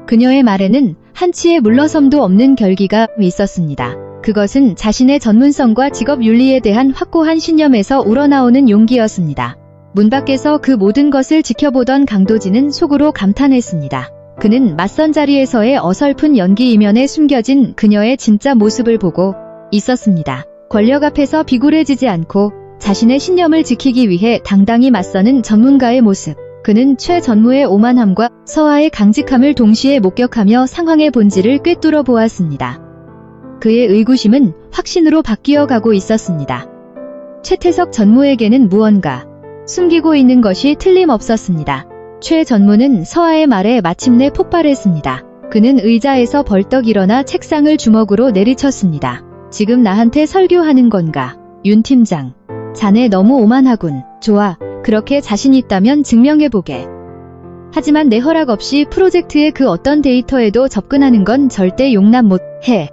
그녀의 말에는 한치의 물러섬도 없는 결기가 있었습니다. 그것은 자신의 전문성과 직업 윤리에 대한 확고한 신념에서 우러나오는 용기였습니다. 문 밖에서 그 모든 것을 지켜보던 강도진은 속으로 감탄했습니다. 그는 맞선 자리에서의 어설픈 연기 이면에 숨겨진 그녀의 진짜 모습을 보고 있었습니다. 권력 앞에서 비굴해지지 않고 자신의 신념을 지키기 위해 당당히 맞서는 전문가의 모습. 그는 최 전무의 오만함과 서하의 강직함을 동시에 목격하며 상황의 본질을 꿰뚫어 보았습니다. 그의 의구심은 확신으로 바뀌어 가고 있었습니다. 최태석 전무에게는 무언가 숨기고 있는 것이 틀림없었습니다. 최 전무는 서하의 말에 마침내 폭발했습니다. 그는 의자에서 벌떡 일어나 책상을 주먹으로 내리쳤습니다. 지금 나한테 설교하는 건가? 윤 팀장. 자네 너무 오만하군. 좋아. 그렇게 자신 있다면 증명해보게. 하지만 내 허락 없이 프로젝트의 그 어떤 데이터에도 접근하는 건 절대 용납 못해.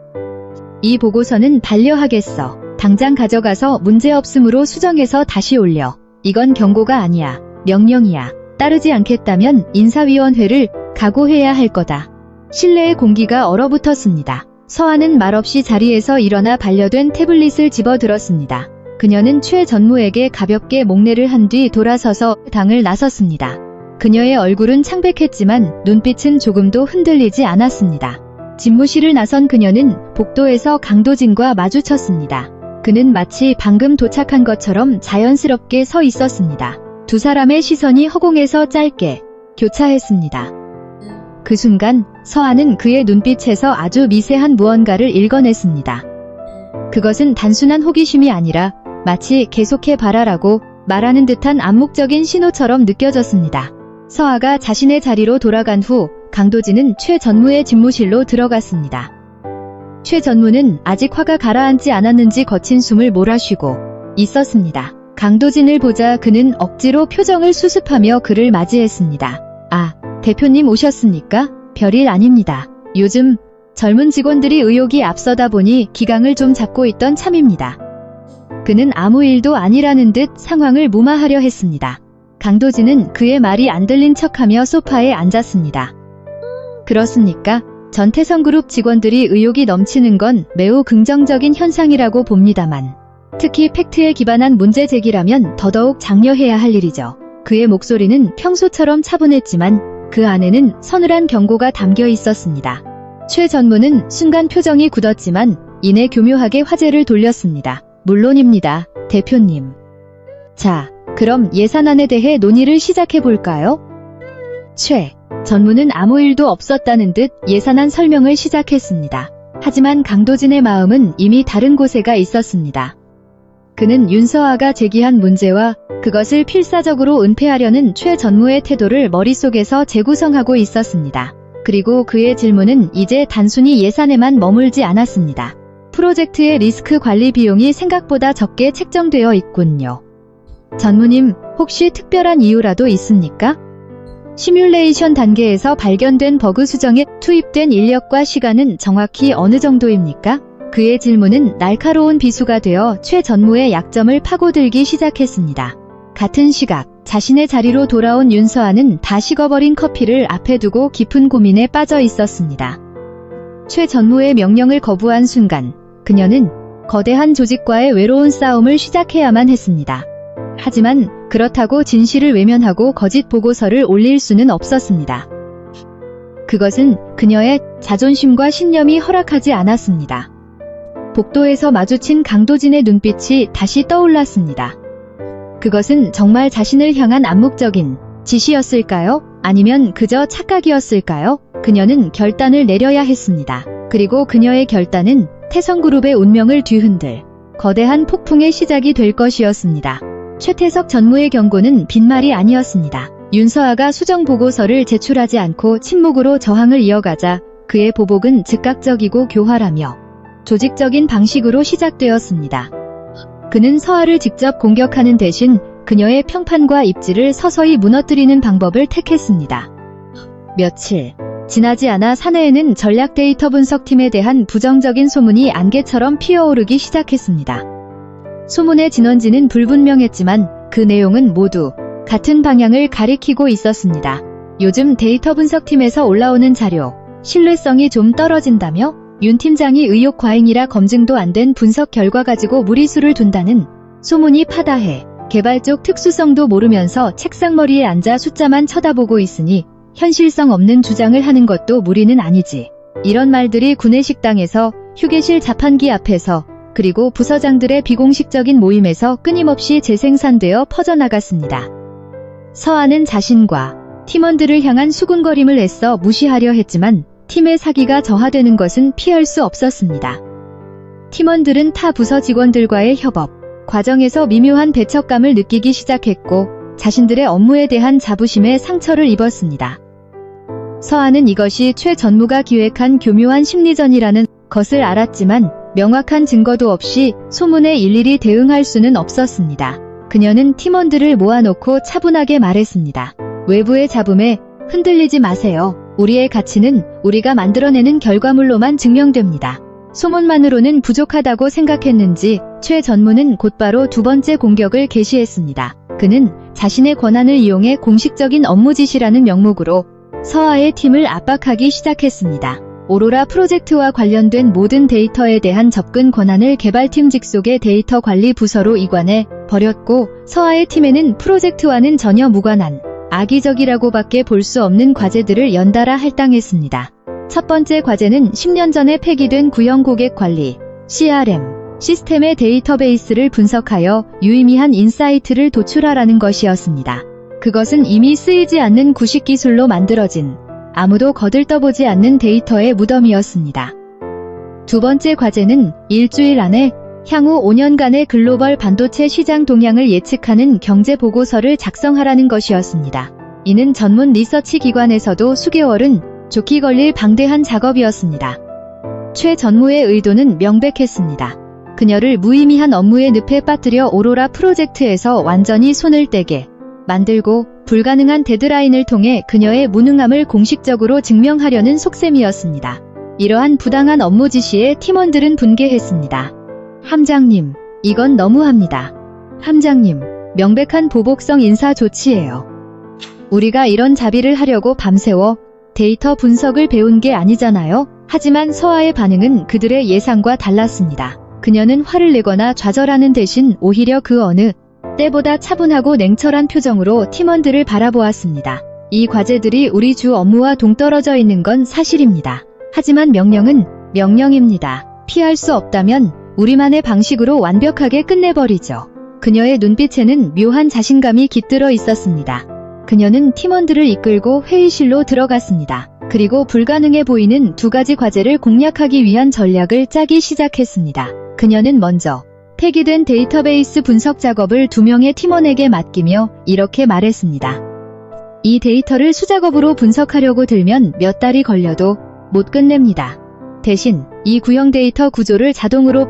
이 보고서는 반려하겠어. 당장 가져가서 문제없음으로 수정해서 다시 올려. 이건 경고가 아니야. 명령이야. 따르지 않겠다면 인사위원회를 각오해야 할 거다. 실내의 공기가 얼어붙었습니다. 서하는 말없이 자리에서 일어나 반려된 태블릿을 집어들었습니다. 그녀는 최 전무에게 가볍게 목례를 한 뒤 돌아서서 당을 나섰습니다. 그녀의 얼굴은 창백했지만 눈빛은 조금도 흔들리지 않았습니다. 집무실을 나선 그녀는 복도에서 강도진과 마주쳤습니다. 그는 마치 방금 도착한 것처럼 자연스럽게 서 있었습니다. 두 사람의 시선이 허공에서 짧게 교차했습니다. 그 순간 서아는 그의 눈빛에서 아주 미세한 무언가를 읽어냈습니다. 그것은 단순한 호기심이 아니라 마치 계속해 봐라라고 말하는 듯한 암묵적인 신호처럼 느껴졌습니다. 서아가 자신의 자리로 돌아간 후 강도진은 최 전무의 집무실로 들어갔습니다. 최 전무는 아직 화가 가라앉지 않았는지 거친 숨을 몰아쉬고 있었습니다. 강도진을 보자 그는 억지로 표정을 수습하며 그를 맞이했습니다. 아, 대표님 오셨습니까? 별일 아닙니다. 요즘 젊은 직원들이 의욕이 앞서다 보니 기강을 좀 잡고 있던 참입니다. 그는 아무 일도 아니라는 듯 상황을 무마하려 했습니다. 강도진은 그의 말이 안 들린 척하며 소파에 앉았습니다. 그렇습니까? 전태성그룹 직원들이 의욕이 넘치는 건 매우 긍정적인 현상이라고 봅니다만 특히 팩트에 기반한 문제 제기라면 더더욱 장려해야 할 일이죠. 그의 목소리는 평소처럼 차분했지만 그 안에는 서늘한 경고가 담겨 있었습니다. 최 전무는 순간 표정이 굳었지만 이내 교묘하게 화제를 돌렸습니다. 물론입니다, 대표님. 자, 그럼 예산안에 대해 논의를 시작해볼까요? 최 전무는 아무 일도 없었다는 듯 예산안 설명을 시작했습니다. 하지만 강도진의 마음은 이미 다른 곳에가 있었습니다. 그는 윤서아가 제기한 문제와 그것을 필사적으로 은폐하려는 최 전무의 태도를 머릿속에서 재구성하고 있었습니다. 그리고 그의 질문은 이제 단순히 예산에만 머물지 않았습니다. 프로젝트의 리스크 관리 비용이 생각보다 적게 책정되어 있군요. 전무님, 혹시 특별한 이유라도 있습니까? 시뮬레이션 단계에서 발견된 버그 수정에 투입된 인력과 시간은 정확히 어느 정도입니까? 그의 질문은 날카로운 비수가 되어 최 전무의 약점을 파고들기 시작했습니다. 같은 시각, 자신의 자리로 돌아온 윤서아는 다 식어버린 커피를 앞에 두고 깊은 고민에 빠져 있었습니다. 최 전무의 명령을 거부한 순간, 그녀는 거대한 조직과의 외로운 싸움을 시작해야만 했습니다. 하지만 그렇다고 진실을 외면하고 거짓 보고서를 올릴 수는 없었습니다. 그것은 그녀의 자존심과 신념이 허락하지 않았습니다. 복도에서 마주친 강도진의 눈빛이 다시 떠올랐습니다. 그것은 정말 자신을 향한 암묵적인 지시였을까요? 아니면 그저 착각이었을까요? 그녀는 결단을 내려야 했습니다. 그리고 그녀의 결단은 태성그룹의 운명을 뒤흔들 거대한 폭풍의 시작이 될 것이었습니다. 최태석 전무의 경고는 빈말이 아니었습니다. 윤서아가 수정 보고서를 제출하지 않고 침묵으로 저항을 이어가자 그의 보복은 즉각적이고 교활하며 조직적인 방식으로 시작되었습니다. 그는 서아를 직접 공격하는 대신 그녀의 평판과 입지를 서서히 무너뜨리는 방법을 택했습니다. 며칠 지나지 않아 사내에는 전략 데이터 분석팀에 대한 부정적인 소문이 안개처럼 피어오르기 시작했습니다. 소문의 진원지는 불분명했지만 그 내용은 모두 같은 방향을 가리키고 있었습니다. 요즘 데이터 분석팀에서 올라오는 자료, 신뢰성이 좀 떨어진다며? 윤 팀장이 의혹 과잉이라 검증도 안 된 분석 결과 가지고 무리수를 둔다는 소문이 파다해 개발 쪽 특수성도 모르면서 책상머리에 앉아 숫자만 쳐다보고 있으니 현실성 없는 주장을 하는 것도 무리는 아니지. 이런 말들이 구내식당에서, 휴게실 자판기 앞에서, 그리고 부서장들의 비공식적인 모임에서 끊임없이 재생산되어 퍼져나갔습니다. 서아는 자신과 팀원들을 향한 수군거림을 애써 무시하려 했지만 팀의 사기가 저하되는 것은 피할 수 없었습니다. 팀원들은 타 부서 직원들과의 협업 과정에서 미묘한 배척감을 느끼기 시작했고 자신들의 업무에 대한 자부심에 상처를 입었습니다. 서아는 이것이 최 전무가 기획한 교묘한 심리전이라는 것을 알았지만 명확한 증거도 없이 소문에 일일이 대응할 수는 없었습니다. 그녀는 팀원들을 모아놓고 차분하게 말했습니다. 외부의 잡음에 흔들리지 마세요. 우리의 가치는 우리가 만들어내는 결과물로만 증명됩니다. 소문만으로는 부족하다고 생각했는지 최 전무는 곧바로 두 번째 공격을 개시했습니다. 그는 자신의 권한을 이용해 공식적인 업무 지시라는 명목으로 서아의 팀을 압박하기 시작했습니다. 오로라 프로젝트와 관련된 모든 데이터에 대한 접근 권한을 개발팀 직속의 데이터 관리 부서로 이관해 버렸고 서아의 팀에는 프로젝트와는 전혀 무관한 악의적이라고밖에 볼 수 없는 과제들을 연달아 할당했습니다. 첫 번째 과제는 10년 전에 폐기된 구형 고객 관리 CRM 시스템의 데이터베이스를 분석하여 유의미한 인사이트를 도출하라는 것이었습니다. 그것은 이미 쓰이지 않는 구식 기술로 만들어진 아무도 거들떠보지 않는 데이터의 무덤이었습니다. 두 번째 과제는 일주일 안에 향후 5년간의 글로벌 반도체 시장 동향을 예측하는 경제 보고서를 작성하라는 것이었습니다. 이는 전문 리서치 기관에서도 수개월은 좋게 걸릴 방대한 작업이었습니다. 최 전무의 의도는 명백했습니다. 그녀를 무의미한 업무의 늪에 빠뜨려 오로라 프로젝트에서 완전히 손을 떼게 만들고 불가능한 데드라인을 통해 그녀의 무능함을 공식적으로 증명하려는 속셈이었습니다. 이러한 부당한 업무 지시에 팀원들은 분개했습니다. 함장님, 이건 너무합니다. 함장님, 명백한 보복성 인사 조치예요. 우리가 이런 자비를 하려고 밤새워 데이터 분석을 배운 게 아니잖아요. 하지만 서아의 반응은 그들의 예상과 달랐습니다. 그녀는 화를 내거나 좌절하는 대신 오히려 그 어느 때보다 차분하고 냉철한 표정으로 팀원들을 바라보았습니다. 이 과제들이 우리 주 업무와 동떨어져 있는 건 사실입니다. 하지만 명령은 명령입니다. 피할 수 없다면 우리만의 방식으로 완벽하게 끝내버리죠. 그녀의 눈빛에는 묘한 자신감이 깃들어 있었습니다. 그녀는 팀원들을 이끌고 회의실로 들어갔습니다. 그리고 불가능해 보이는 두 가지 과제를 공략하기 위한 전략을 짜기 시작했습니다. 그녀는 먼저 폐기된 데이터베이스 분석 작업을 2명의 팀원에게 맡기며 이렇게 말했습니다. 이 데이터를 수작업으로 분석하려고 들면 몇 달이 걸려도 못 끝냅니다. 대신 이 구형 데이터 구조를 자동으로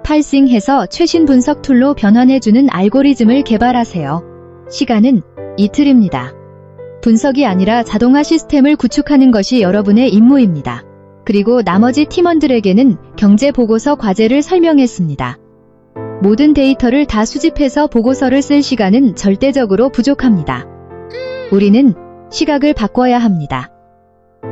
팔싱해서 최신 분석 툴로 변환해주는 알고리즘을 개발하세요. 시간은 이틀입니다. 분석이 아니라 자동화 시스템을 구축하는 것이 여러분의 임무입니다. 그리고 나머지 팀원들에게는 경제 보고서 과제를 설명했습니다. 모든 데이터를 다 수집해서 보고서를 쓸 시간은 절대적으로 부족합니다. 우리는 시각을 바꿔야 합니다.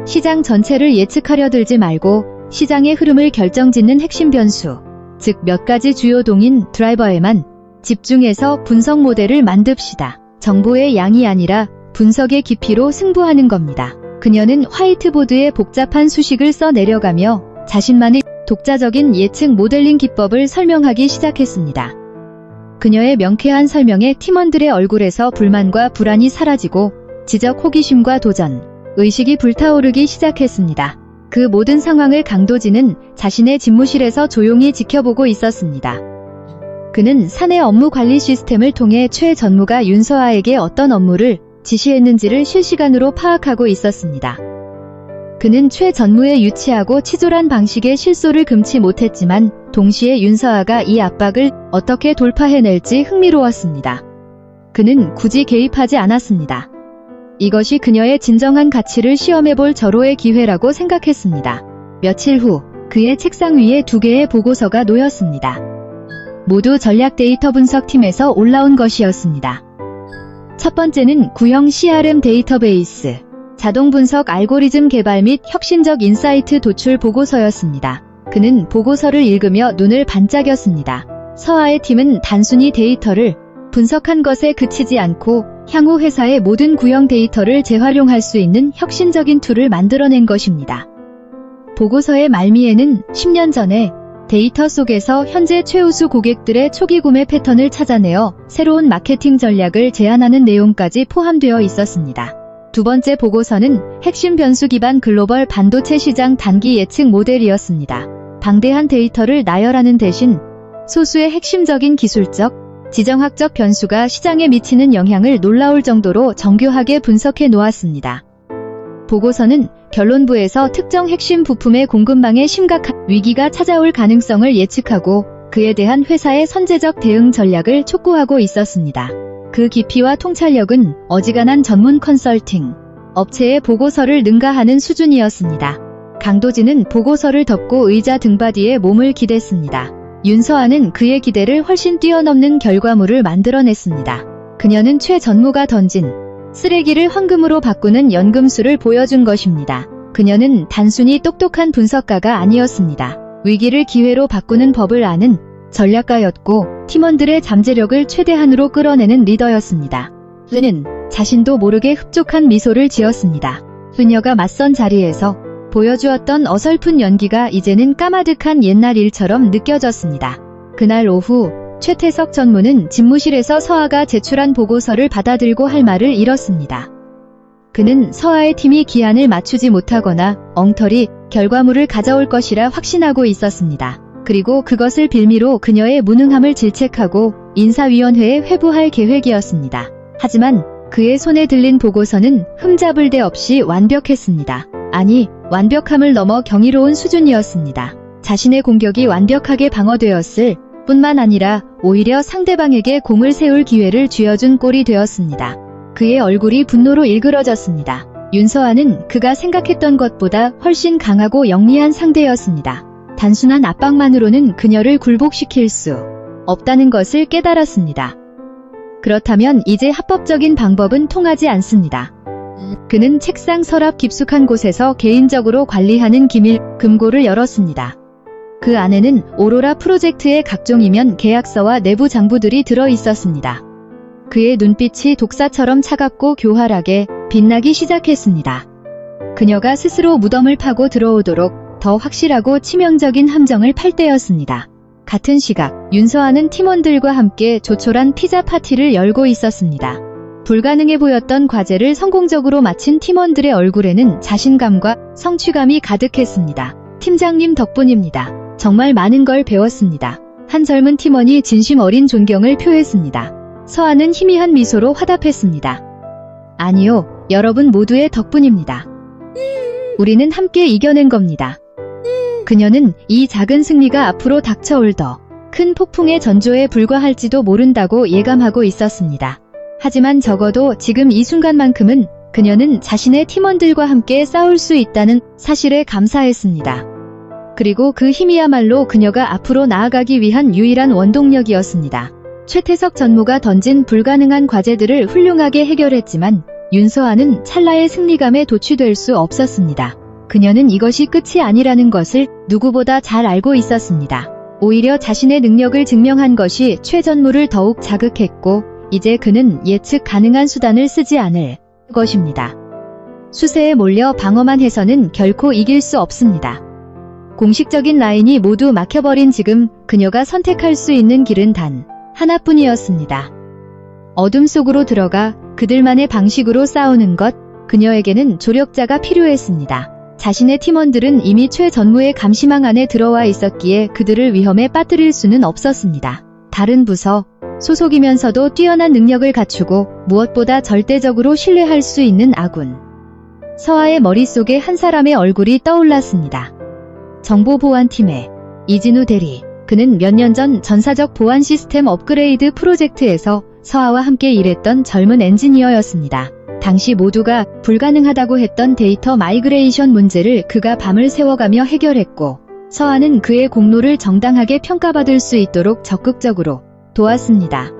시장 전체를 예측하려 들지 말고 시장의 흐름을 결정짓는 핵심 변수, 즉 몇 가지 주요 동인 드라이버에만 집중해서 분석 모델을 만듭시다. 정보의 양이 아니라 분석의 깊이로 승부하는 겁니다. 그녀는 화이트보드에 복잡한 수식을 써 내려가며 자신만의 독자적인 예측 모델링 기법을 설명하기 시작했습니다. 그녀의 명쾌한 설명에 팀원들의 얼굴에서 불만과 불안이 사라지고 지적 호기심과 도전, 의식이 불타오르기 시작했습니다. 그 모든 상황을 강도진은 자신의 집무실에서 조용히 지켜보고 있었습니다. 그는 사내 업무 관리 시스템을 통해 최 전무가 윤서아에게 어떤 업무를 지시했는지를 실시간으로 파악하고 있었습니다. 그는 최 전무의 유치하고 치졸한 방식의 실소를 금치 못했지만 동시에 윤서아가 이 압박을 어떻게 돌파해낼지 흥미로웠습니다. 그는 굳이 개입하지 않았습니다. 이것이 그녀의 진정한 가치를 시험해볼 절호의 기회라고 생각했습니다. 며칠 후 그의 책상 위에 2개의 보고서가 놓였습니다. 모두 전략 데이터 분석팀에서 올라온 것이었습니다. 첫 번째는 구형 CRM 데이터베이스, 자동 분석 알고리즘 개발 및 혁신적 인사이트 도출 보고서였습니다. 그는 보고서를 읽으며 눈을 반짝였습니다. 서아의 팀은 단순히 데이터를 분석한 것에 그치지 않고 향후 회사의 모든 구형 데이터를 재활용할 수 있는 혁신적인 툴을 만들어낸 것입니다. 보고서의 말미에는 10년 전에 데이터 속에서 현재 최우수 고객들의 초기 구매 패턴을 찾아내어 새로운 마케팅 전략을 제안하는 내용까지 포함되어 있었습니다. 두 번째 보고서는 핵심 변수 기반 글로벌 반도체 시장 단기 예측 모델이었습니다. 방대한 데이터를 나열하는 대신 소수의 핵심적인 기술적, 지정학적 변수가 시장에 미치는 영향을 놀라울 정도로 정교하게 분석해 놓았습니다. 보고서는 결론부에서 특정 핵심 부품의 공급망에 심각한 위기가 찾아올 가능성을 예측하고 그에 대한 회사의 선제적 대응 전략을 촉구하고 있었습니다. 그 깊이와 통찰력은 어지간한 전문 컨설팅 업체의 보고서를 능가하는 수준이었습니다. 강도진은 보고서를 덮고 의자 등받이에 몸을 기댔습니다. 윤서아는 그의 기대를 훨씬 뛰어넘는 결과물을 만들어냈습니다. 그녀는 최 전무가 던진 쓰레기를 황금으로 바꾸는 연금술을 보여준 것입니다. 그녀는 단순히 똑똑한 분석가가 아니었습니다. 위기를 기회로 바꾸는 법을 아는 전략가였고 팀원들의 잠재력을 최대한으로 끌어내는 리더였습니다. 그는 자신도 모르게 흡족한 미소를 지었습니다. 그녀가 맞선 자리에서 보여주었던 어설픈 연기가 이제는 까마득한 옛날 일처럼 느껴졌습니다. 그날 오후 최태석 전무는 집무실에서 서아가 제출한 보고서를 받아들고 할 말을 잃었습니다. 그는 서아의 팀이 기한을 맞추지 못하거나 엉터리 결과물을 가져올 것이라 확신하고 있었습니다. 그리고 그것을 빌미로 그녀의 무능함을 질책하고 인사위원회에 회부할 계획이었습니다. 하지만 그의 손에 들린 보고서는 흠잡을 데 없이 완벽했습니다. 아니, 완벽함을 넘어 경이로운 수준이었습니다. 자신의 공격이 완벽하게 방어되었을 뿐만 아니라 오히려 상대방에게 공을 세울 기회를 쥐어준 꼴이 되었습니다. 그의 얼굴이 분노로 일그러졌습니다. 윤서아는 그가 생각했던 것보다 훨씬 강하고 영리한 상대였습니다. 단순한 압박만으로는 그녀를 굴복시킬 수 없다는 것을 깨달았습니다. 그렇다면 이제 합법적인 방법은 통하지 않습니다. 그는 책상 서랍 깊숙한 곳에서 개인적으로 관리하는 기밀 금고를 열었습니다. 그 안에는 오로라 프로젝트의 각종 이면 계약서와 내부 장부들이 들어 있었습니다. 그의 눈빛이 독사처럼 차갑고 교활하게 빛나기 시작했습니다. 그녀가 스스로 무덤을 파고 들어오도록 더 확실하고 치명적인 함정을 팔 때였습니다. 같은 시각 윤서아는 팀원들과 함께 조촐한 피자 파티를 열고 있었습니다. 불가능해 보였던 과제를 성공적으로 마친 팀원들의 얼굴에는 자신감과 성취감이 가득했습니다. 팀장님 덕분입니다. 정말 많은 걸 배웠습니다. 한 젊은 팀원이 진심 어린 존경을 표했습니다. 서아는 희미한 미소로 화답했습니다. 아니요, 여러분 모두의 덕분입니다. 우리는 함께 이겨낸 겁니다. 그녀는 이 작은 승리가 앞으로 닥쳐올 더 큰 폭풍의 전조에 불과할지도 모른다고 예감하고 있었습니다. 하지만 적어도 지금 이 순간만큼은 그녀는 자신의 팀원들과 함께 싸울 수 있다는 사실에 감사했습니다. 그리고 그 힘이야말로 그녀가 앞으로 나아가기 위한 유일한 원동력이었습니다. 최태석 전무가 던진 불가능한 과제들을 훌륭하게 해결했지만 윤서아는 찰나의 승리감에 도취될 수 없었습니다. 그녀는 이것이 끝이 아니라는 것을 누구보다 잘 알고 있었습니다. 오히려 자신의 능력을 증명한 것이 최 전무를 더욱 자극했고 이제 그는 예측 가능한 수단을 쓰지 않을 것입니다. 수세에 몰려 방어만 해서는 결코 이길 수 없습니다. 공식적인 라인이 모두 막혀버린 지금 그녀가 선택할 수 있는 길은 단 하나뿐이었습니다. 어둠 속으로 들어가 그들만의 방식으로 싸우는 것, 그녀에게는 조력자가 필요했습니다. 자신의 팀원들은 이미 최 전무의 감시망 안에 들어와 있었기에 그들을 위험에 빠뜨릴 수는 없었습니다. 다른 부서, 소속이면서도 뛰어난 능력을 갖추고 무엇보다 절대적으로 신뢰할 수 있는 아군. 서아의 머릿속에 한 사람의 얼굴이 떠올랐습니다. 정보보안팀의 이진우 대리. 그는 몇 년 전 전사적 보안 시스템 업그레이드 프로젝트에서 서아와 함께 일했던 젊은 엔지니어였습니다. 당시 모두가 불가능하다고 했던 데이터 마이그레이션 문제를 그가 밤을 새워가며 해결했고 서아는 그의 공로를 정당하게 평가받을 수 있도록 적극적으로 도왔습니다.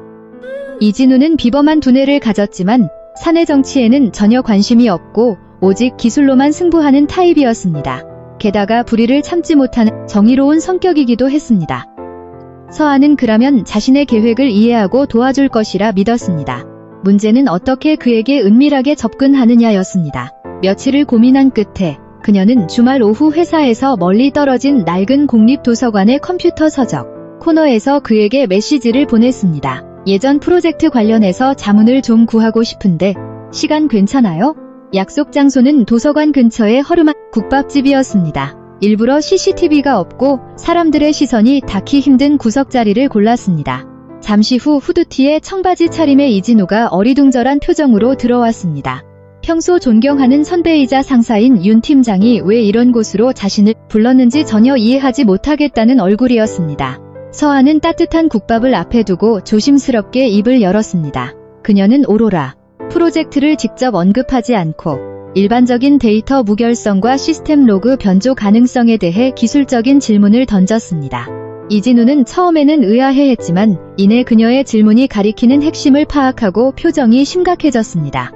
이진우는 비범한 두뇌를 가졌지만 사내 정치에는 전혀 관심이 없고 오직 기술로만 승부하는 타입이었습니다. 게다가 불의를 참지 못하는 정의로운 성격이기도 했습니다. 서아는 그라면 자신의 계획을 이해하고 도와줄 것이라 믿었습니다. 문제는 어떻게 그에게 은밀하게 접근하느냐였습니다. 며칠을 고민한 끝에 그녀는 주말 오후 회사에서 멀리 떨어진 낡은 공립도서관의 컴퓨터 서적 코너에서 그에게 메시지를 보냈습니다. 예전 프로젝트 관련해서 자문을 좀 구하고 싶은데 시간 괜찮아요? 약속 장소는 도서관 근처의 허름한 국밥집이었습니다. 일부러 CCTV가 없고 사람들의 시선이 닿기 힘든 구석자리를 골랐습니다. 잠시 후 후드티에 청바지 차림의 이진우가 어리둥절한 표정으로 들어왔습니다. 평소 존경하는 선배이자 상사인 윤 팀장이 왜 이런 곳으로 자신을 불렀는지 전혀 이해하지 못하겠다는 얼굴이었습니다. 서아는 따뜻한 국밥을 앞에 두고 조심스럽게 입을 열었습니다. 그녀는 오로라 프로젝트를 직접 언급하지 않고 일반적인 데이터 무결성과 시스템 로그 변조 가능성에 대해 기술적인 질문을 던졌습니다. 이진우는 처음에는 의아해했지만 이내 그녀의 질문이 가리키는 핵심을 파악하고 표정이 심각해졌습니다.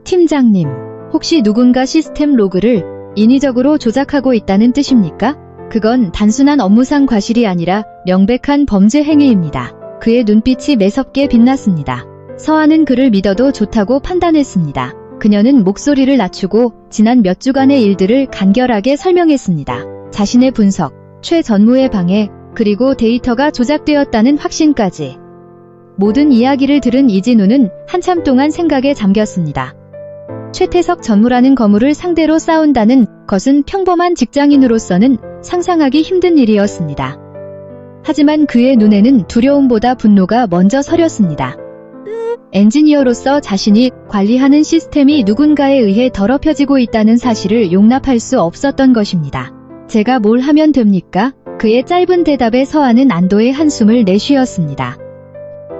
팀장님, 혹시 누군가 시스템 로그를 인위적으로 조작하고 있다는 뜻입니까? 그건 단순한 업무상 과실이 아니라 명백한 범죄 행위입니다. 그의 눈빛이 매섭게 빛났습니다. 서아는 그를 믿어도 좋다고 판단했습니다. 그녀는 목소리를 낮추고 지난 몇 주간의 일들을 간결하게 설명했습니다. 자신의 분석, 최 전무의 방해, 그리고 데이터가 조작되었다는 확신까지. 모든 이야기를 들은 이진우는 한참 동안 생각에 잠겼습니다. 최태석 전무라는 거물을 상대로 싸운다는 것은 평범한 직장인으로서는 상상하기 힘든 일이었습니다. 하지만 그의 눈에는 두려움보다 분노가 먼저 서렸습니다. 엔지니어로서 자신이 관리하는 시스템이 누군가에 의해 더럽혀지고 있다는 사실을 용납할 수 없었던 것입니다. 제가 뭘 하면 됩니까? 그의 짧은 대답에 서한은 안도의 한숨을 내쉬었습니다.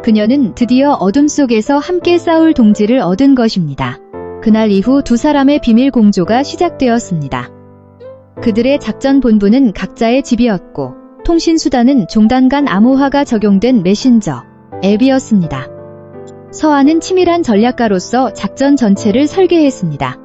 그녀는 드디어 어둠 속에서 함께 싸울 동지를 얻은 것입니다. 그날 이후 두 사람의 비밀 공조가 시작되었습니다. 그들의 작전 본부는 각자의 집이었고 통신수단은 종단 간 암호화가 적용된 메신저 앱이었습니다. 서한은 치밀한 전략가로서 작전 전체를 설계했습니다.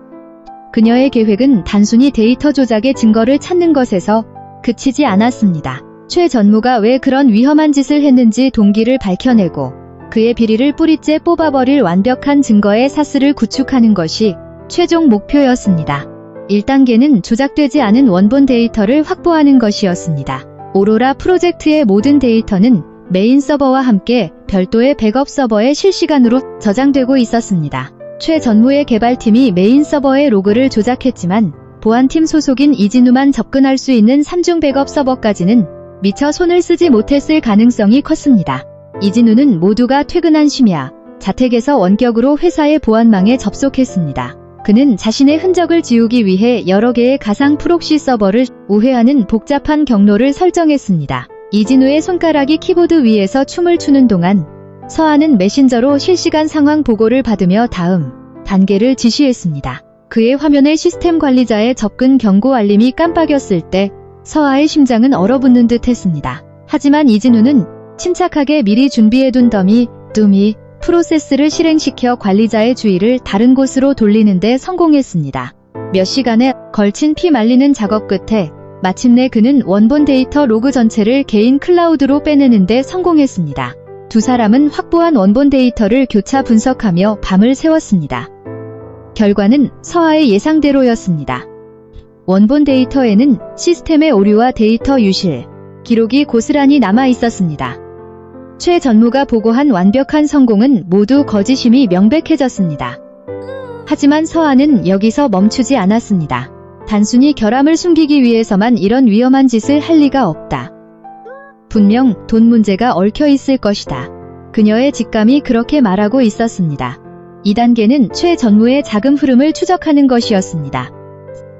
그녀의 계획은 단순히 데이터 조작의 증거를 찾는 것에서 그치지 않았습니다. 최 전무가 왜 그런 위험한 짓을 했는지 동기를 밝혀내고 그의 비리를 뿌리째 뽑아버릴 완벽한 증거의 사슬을 구축하는 것이 최종 목표였습니다. 1단계는 조작되지 않은 원본 데이터를 확보하는 것이었습니다. 오로라 프로젝트의 모든 데이터는 메인 서버와 함께 별도의 백업 서버에 실시간으로 저장되고 있었습니다. 최 전무의 개발팀이 메인 서버의 로그를 조작했지만 보안팀 소속인 이진우만 접근할 수 있는 3중 백업 서버까지는 미처 손을 쓰지 못했을 가능성이 컸습니다. 이진우는 모두가 퇴근한 심야, 자택에서 원격으로 회사의 보안망에 접속했습니다. 그는 자신의 흔적을 지우기 위해 여러 개의 가상 프록시 서버를 우회하는 복잡한 경로를 설정했습니다. 이진우의 손가락이 키보드 위에서 춤을 추는 동안 서한은 메신저로 실시간 상황 보고를 받으며 다음 단계를 지시했습니다. 그의 화면에 시스템 관리자의 접근 경고 알림이 깜빡였을 때 서하의 심장은 얼어붙는 듯 했습니다. 하지만 이진우는 침착하게 미리 준비해둔 dummy 프로세스를 실행시켜 관리자의 주의를 다른 곳으로 돌리는 데 성공했습니다. 몇 시간에 걸친 피 말리는 작업 끝에 마침내 그는 원본 데이터 로그 전체를 개인 클라우드로 빼내는 데 성공했습니다. 두 사람은 확보한 원본 데이터를 교차 분석하며 밤을 새웠습니다. 결과는 서하의 예상대로였습니다. 원본 데이터에는 시스템의 오류와 데이터 유실, 기록이 고스란히 남아 있었습니다. 최 전무가 보고한 완벽한 성공은 모두 거짓임이 명백해졌습니다. 하지만 서한은 여기서 멈추지 않았습니다. 단순히 결함을 숨기기 위해서만 이런 위험한 짓을 할 리가 없다. 분명 돈 문제가 얽혀 있을 것이다. 그녀의 직감이 그렇게 말하고 있었습니다. 2단계는 최 전무의 자금 흐름을 추적하는 것이었습니다.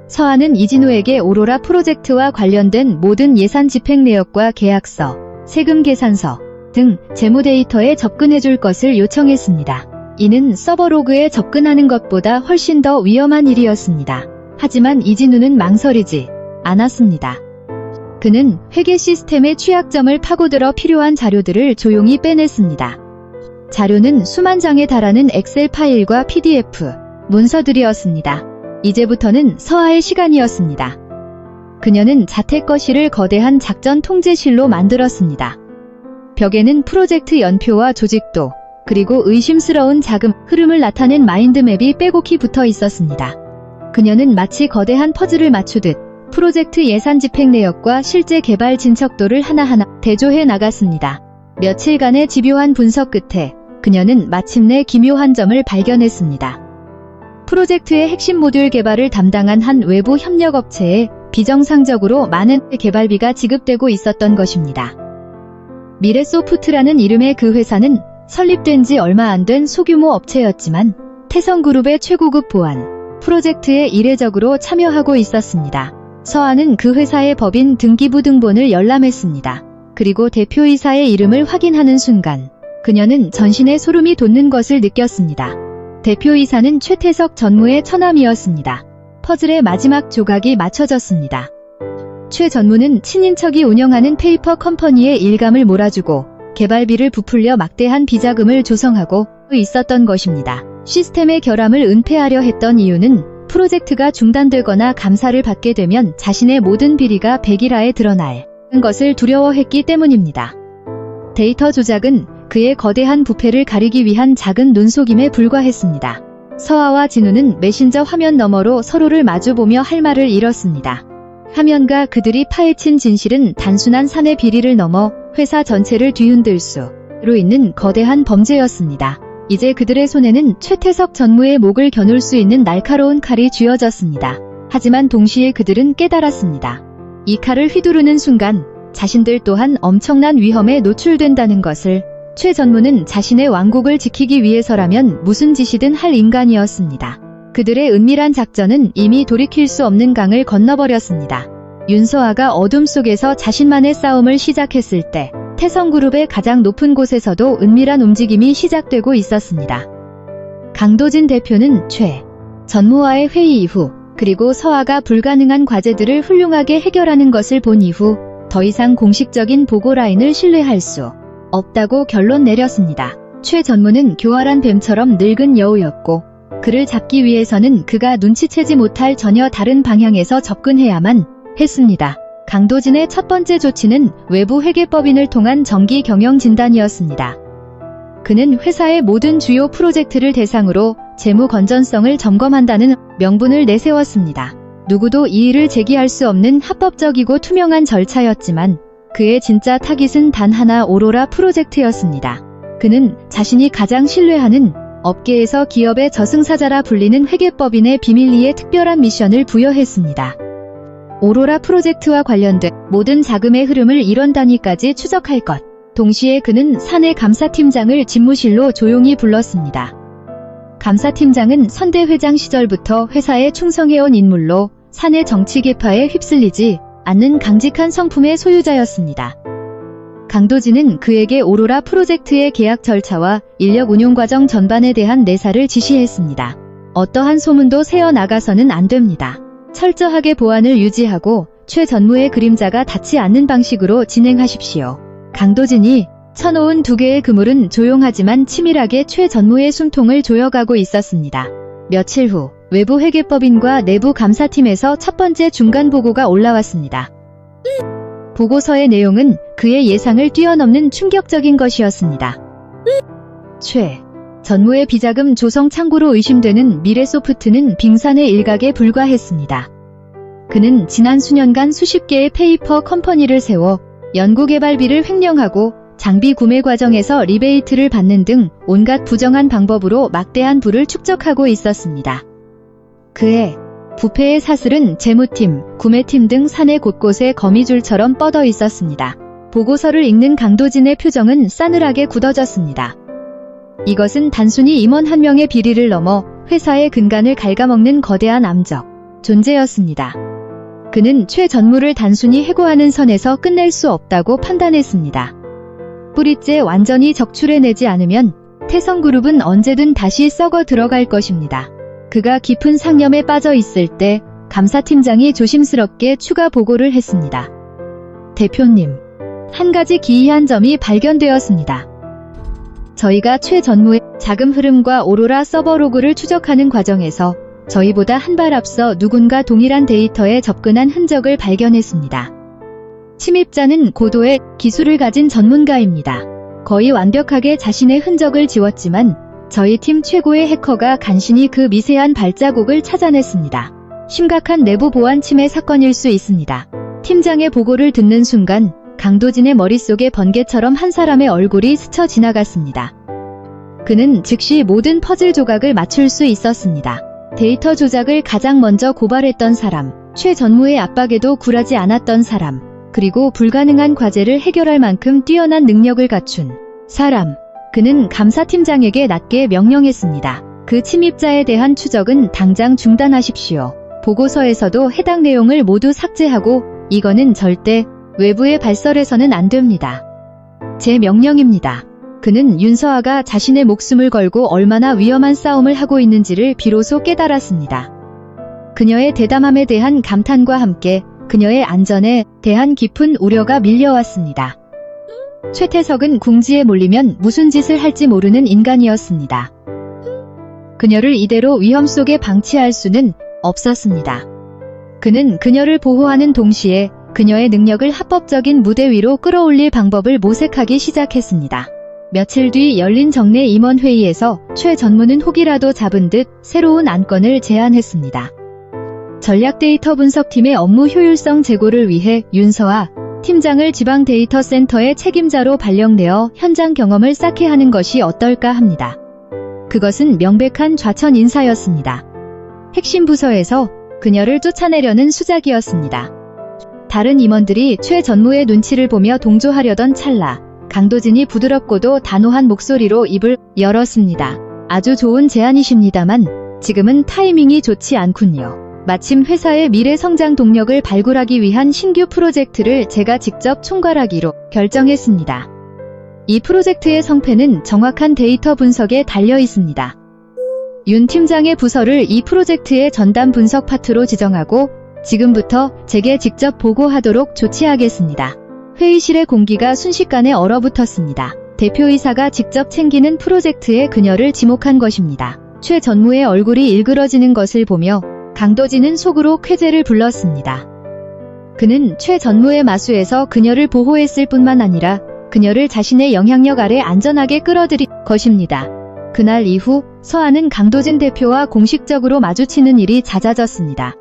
서한은 이진우에게 오로라 프로젝트와 관련된 모든 예산 집행 내역과 계약서, 세금 계산서 등 재무 데이터에 접근해줄 것을 요청했습니다. 이는 서버 로그에 접근하는 것보다 훨씬 더 위험한 일이었습니다. 하지만 이진우는 망설이지 않았습니다. 그는 회계 시스템의 취약점을 파고들어 필요한 자료들을 조용히 빼냈습니다. 자료는 수만 장에 달하는 엑셀 파일과 PDF, 문서들이었습니다. 이제부터는 서하의 시간이었습니다. 그녀는 자택거실을 거대한 작전 통제실로 만들었습니다. 벽에는 프로젝트 연표와 조직도, 그리고 의심스러운 자금 흐름을 나타낸 마인드맵이 빼곡히 붙어 있었습니다. 그녀는 마치 거대한 퍼즐을 맞추듯 프로젝트 예산 집행 내역과 실제 개발 진척도를 하나하나 대조해 나갔습니다. 며칠간의 집요한 분석 끝에 그녀는 마침내 기묘한 점을 발견했습니다. 프로젝트의 핵심 모듈 개발을 담당한 한 외부 협력업체에 비정상적으로 많은 개발비가 지급되고 있었던 것입니다. 미래소프트라는 이름의 그 회사는 설립된 지 얼마 안 된 소규모 업체였지만 태성그룹의 최고급 보안 프로젝트에 이례적으로 참여하고 있었습니다. 서한은 그 회사의 법인 등기부 등본을 열람했습니다. 그리고 대표이사의 이름을 확인하는 순간 그녀는 전신에 소름이 돋는 것을 느꼈습니다. 대표이사는 최태석 전무의 처남이었습니다. 퍼즐의 마지막 조각이 맞춰졌습니다. 최 전무는 친인척이 운영하는 페이퍼 컴퍼니에 일감을 몰아주고 개발비를 부풀려 막대한 비자금을 조성하고 있었던 것입니다. 시스템의 결함을 은폐하려 했던 이유는 프로젝트가 중단되거나 감사를 받게 되면 자신의 모든 비리가 백일하에 드러날 것을 두려워했기 때문입니다. 데이터 조작은 그의 거대한 부패를 가리기 위한 작은 눈속임에 불과했습니다. 서아와 진우는 메신저 화면 너머로 서로를 마주보며 할 말을 잃었습니다. 화면과 그들이 파헤친 진실은 단순한 사내 비리를 넘어 회사 전체를 뒤흔들 수로 있는 거대한 범죄였습니다. 이제 그들의 손에는 최태석 전무의 목을 겨눌 수 있는 날카로운 칼이 쥐어졌습니다. 하지만 동시에 그들은 깨달았습니다. 이 칼을 휘두르는 순간 자신들 또한 엄청난 위험에 노출된다는 것을. 최 전무는 자신의 왕국을 지키기 위해서라면 무슨 짓이든 할 인간이었습니다. 그들의 은밀한 작전은 이미 돌이킬 수 없는 강을 건너버렸습니다. 윤서아가 어둠 속에서 자신만의 싸움을 시작했을 때 태성그룹의 가장 높은 곳에서도 은밀한 움직임이 시작되고 있었습니다. 강도진 대표는 최 전무와의 회의 이후 그리고 서아가 불가능한 과제들을 훌륭하게 해결하는 것을 본 이후 더 이상 공식적인 보고 라인을 신뢰할 수 없다고 결론 내렸습니다. 최 전무는 교활한 뱀처럼 늙은 여우였고 그를 잡기 위해서는 그가 눈치채지 못할 전혀 다른 방향에서 접근해야만 했습니다. 강도진의 첫 번째 조치는 외부 회계법인을 통한 정기 경영 진단이었습니다. 그는 회사의 모든 주요 프로젝트를 대상으로 재무 건전성을 점검한다는 명분을 내세웠습니다. 누구도 이의를 제기할 수 없는 합법적이고 투명한 절차였지만 그의 진짜 타깃은 단 하나 오로라 프로젝트였습니다. 그는 자신이 가장 신뢰하는 업계에서 기업의 저승사자라 불리는 회계법인의 비밀리에 특별한 미션을 부여했습니다. 오로라 프로젝트와 관련된 모든 자금의 흐름을 1원 단위까지 추적할 것. 동시에 그는 사내 감사팀장을 집무실로 조용히 불렀습니다. 감사팀장은 선대 회장 시절부터 회사에 충성해온 인물로 사내 정치 계파에 휩쓸리지 않는 강직한 성품의 소유자였습니다. 강도진은 그에게 오로라 프로젝트의 계약 절차와 인력 운용 과정 전반에 대한 내사를 지시했습니다. 어떠한 소문도 새어나가서는 안 됩니다. 철저하게 보안을 유지하고 최 전무의 그림자가 닿지 않는 방식으로 진행하십시오. 강도진이 쳐놓은 2개의 그물은 조용하지만 치밀하게 최 전무의 숨통을 조여가고 있었습니다. 며칠 후 외부 회계법인과 내부 감사팀에서 첫 번째 중간 보고가 올라왔습니다. 보고서의 내용은 그의 예상을 뛰어넘는 충격적인 것이었습니다. 최 전무의 비자금 조성 창구로 의심되는 미래소프트는 빙산의 일각에 불과했습니다. 그는 지난 수년간 수십 개의 페이퍼 컴퍼니를 세워 연구개발비를 횡령하고 장비 구매 과정에서 리베이트를 받는 등 온갖 부정한 방법으로 막대한 부를 축적하고 있었습니다. 그의 부패의 사슬은 재무팀, 구매팀 등 사내 곳곳에 거미줄처럼 뻗어 있었습니다. 보고서를 읽는 강도진의 표정은 싸늘하게 굳어졌습니다. 이것은 단순히 임원 한 명의 비리를 넘어 회사의 근간을 갉아먹는 거대한 암적 존재였습니다. 그는 최 전무를 단순히 해고하는 선에서 끝낼 수 없다고 판단했습니다. 뿌리째 완전히 적출해내지 않으면 태성그룹은 언제든 다시 썩어 들어갈 것입니다. 그가 깊은 상념에 빠져 있을 때 감사팀장이 조심스럽게 추가 보고를 했습니다. 대표님, 한 가지 기이한 점이 발견되었습니다. 저희가 최 전무의 자금 흐름과 오로라 서버 로그를 추적하는 과정에서 저희보다 한 발 앞서 누군가 동일한 데이터에 접근한 흔적을 발견했습니다. 침입자는 고도의 기술을 가진 전문가입니다. 거의 완벽하게 자신의 흔적을 지웠지만 저희 팀 최고의 해커가 간신히 그 미세한 발자국을 찾아냈습니다. 심각한 내부 보안 침해 사건일 수 있습니다. 팀장의 보고를 듣는 순간 강도진의 머릿속에 번개처럼 한 사람의 얼굴이 스쳐 지나갔습니다. 그는 즉시 모든 퍼즐 조각을 맞출 수 있었습니다. 데이터 조작을 가장 먼저 고발했던 사람, 최 전무의 압박에도 굴하지 않았던 사람, 그리고 불가능한 과제를 해결할 만큼 뛰어난 능력을 갖춘 사람. 그는 감사팀장에게 낮게 명령했습니다. 그 침입자에 대한 추적은 당장 중단하십시오. 보고서에서도 해당 내용을 모두 삭제하고 이거는 절대 외부에 발설해서는 안 됩니다. 제 명령입니다. 그는 윤서아가 자신의 목숨을 걸고 얼마나 위험한 싸움을 하고 있는지를 비로소 깨달았습니다. 그녀의 대담함에 대한 감탄과 함께 그녀의 안전에 대한 깊은 우려가 밀려왔습니다. 최태석은 궁지에 몰리면 무슨 짓을 할지 모르는 인간이었습니다. 그녀를 이대로 위험 속에 방치할 수는 없었습니다. 그는 그녀를 보호하는 동시에 그녀의 능력을 합법적인 무대 위로 끌어올릴 방법을 모색하기 시작했습니다. 며칠 뒤 열린 정례 임원회의에서 최 전무는 혹이라도 잡은 듯 새로운 안건을 제안했습니다. 전략 데이터 분석팀의 업무 효율성 제고를 위해 윤서아 팀장을 지방 데이터 센터의 책임자로 발령내어 현장 경험을 쌓게 하는 것이 어떨까 합니다. 그것은 명백한 좌천 인사였습니다. 핵심 부서에서 그녀를 쫓아내려는 수작이었습니다. 다른 임원들이 최 전무의 눈치를 보며 동조하려던 찰나 강도진이 부드럽고도 단호한 목소리로 입을 열었습니다. 아주 좋은 제안이십니다만 지금은 타이밍이 좋지 않군요. 마침 회사의 미래 성장 동력을 발굴하기 위한 신규 프로젝트를 제가 직접 총괄하기로 결정했습니다. 이 프로젝트의 성패는 정확한 데이터 분석에 달려 있습니다. 윤 팀장의 부서를 이 프로젝트의 전담 분석 파트로 지정하고 지금부터 제게 직접 보고하도록 조치하겠습니다. 회의실의 공기가 순식간에 얼어붙었습니다. 대표이사가 직접 챙기는 프로젝트에 그녀를 지목한 것입니다. 최 전무의 얼굴이 일그러지는 것을 보며 강도진은 속으로 쾌재를 불렀습니다. 그는 최 전무의 마수에서 그녀를 보호했을 뿐만 아니라 그녀를 자신의 영향력 아래 안전하게 끌어들인 것입니다. 그날 이후 서아는 강도진 대표와 공식적으로 마주치는 일이 잦아졌습니다.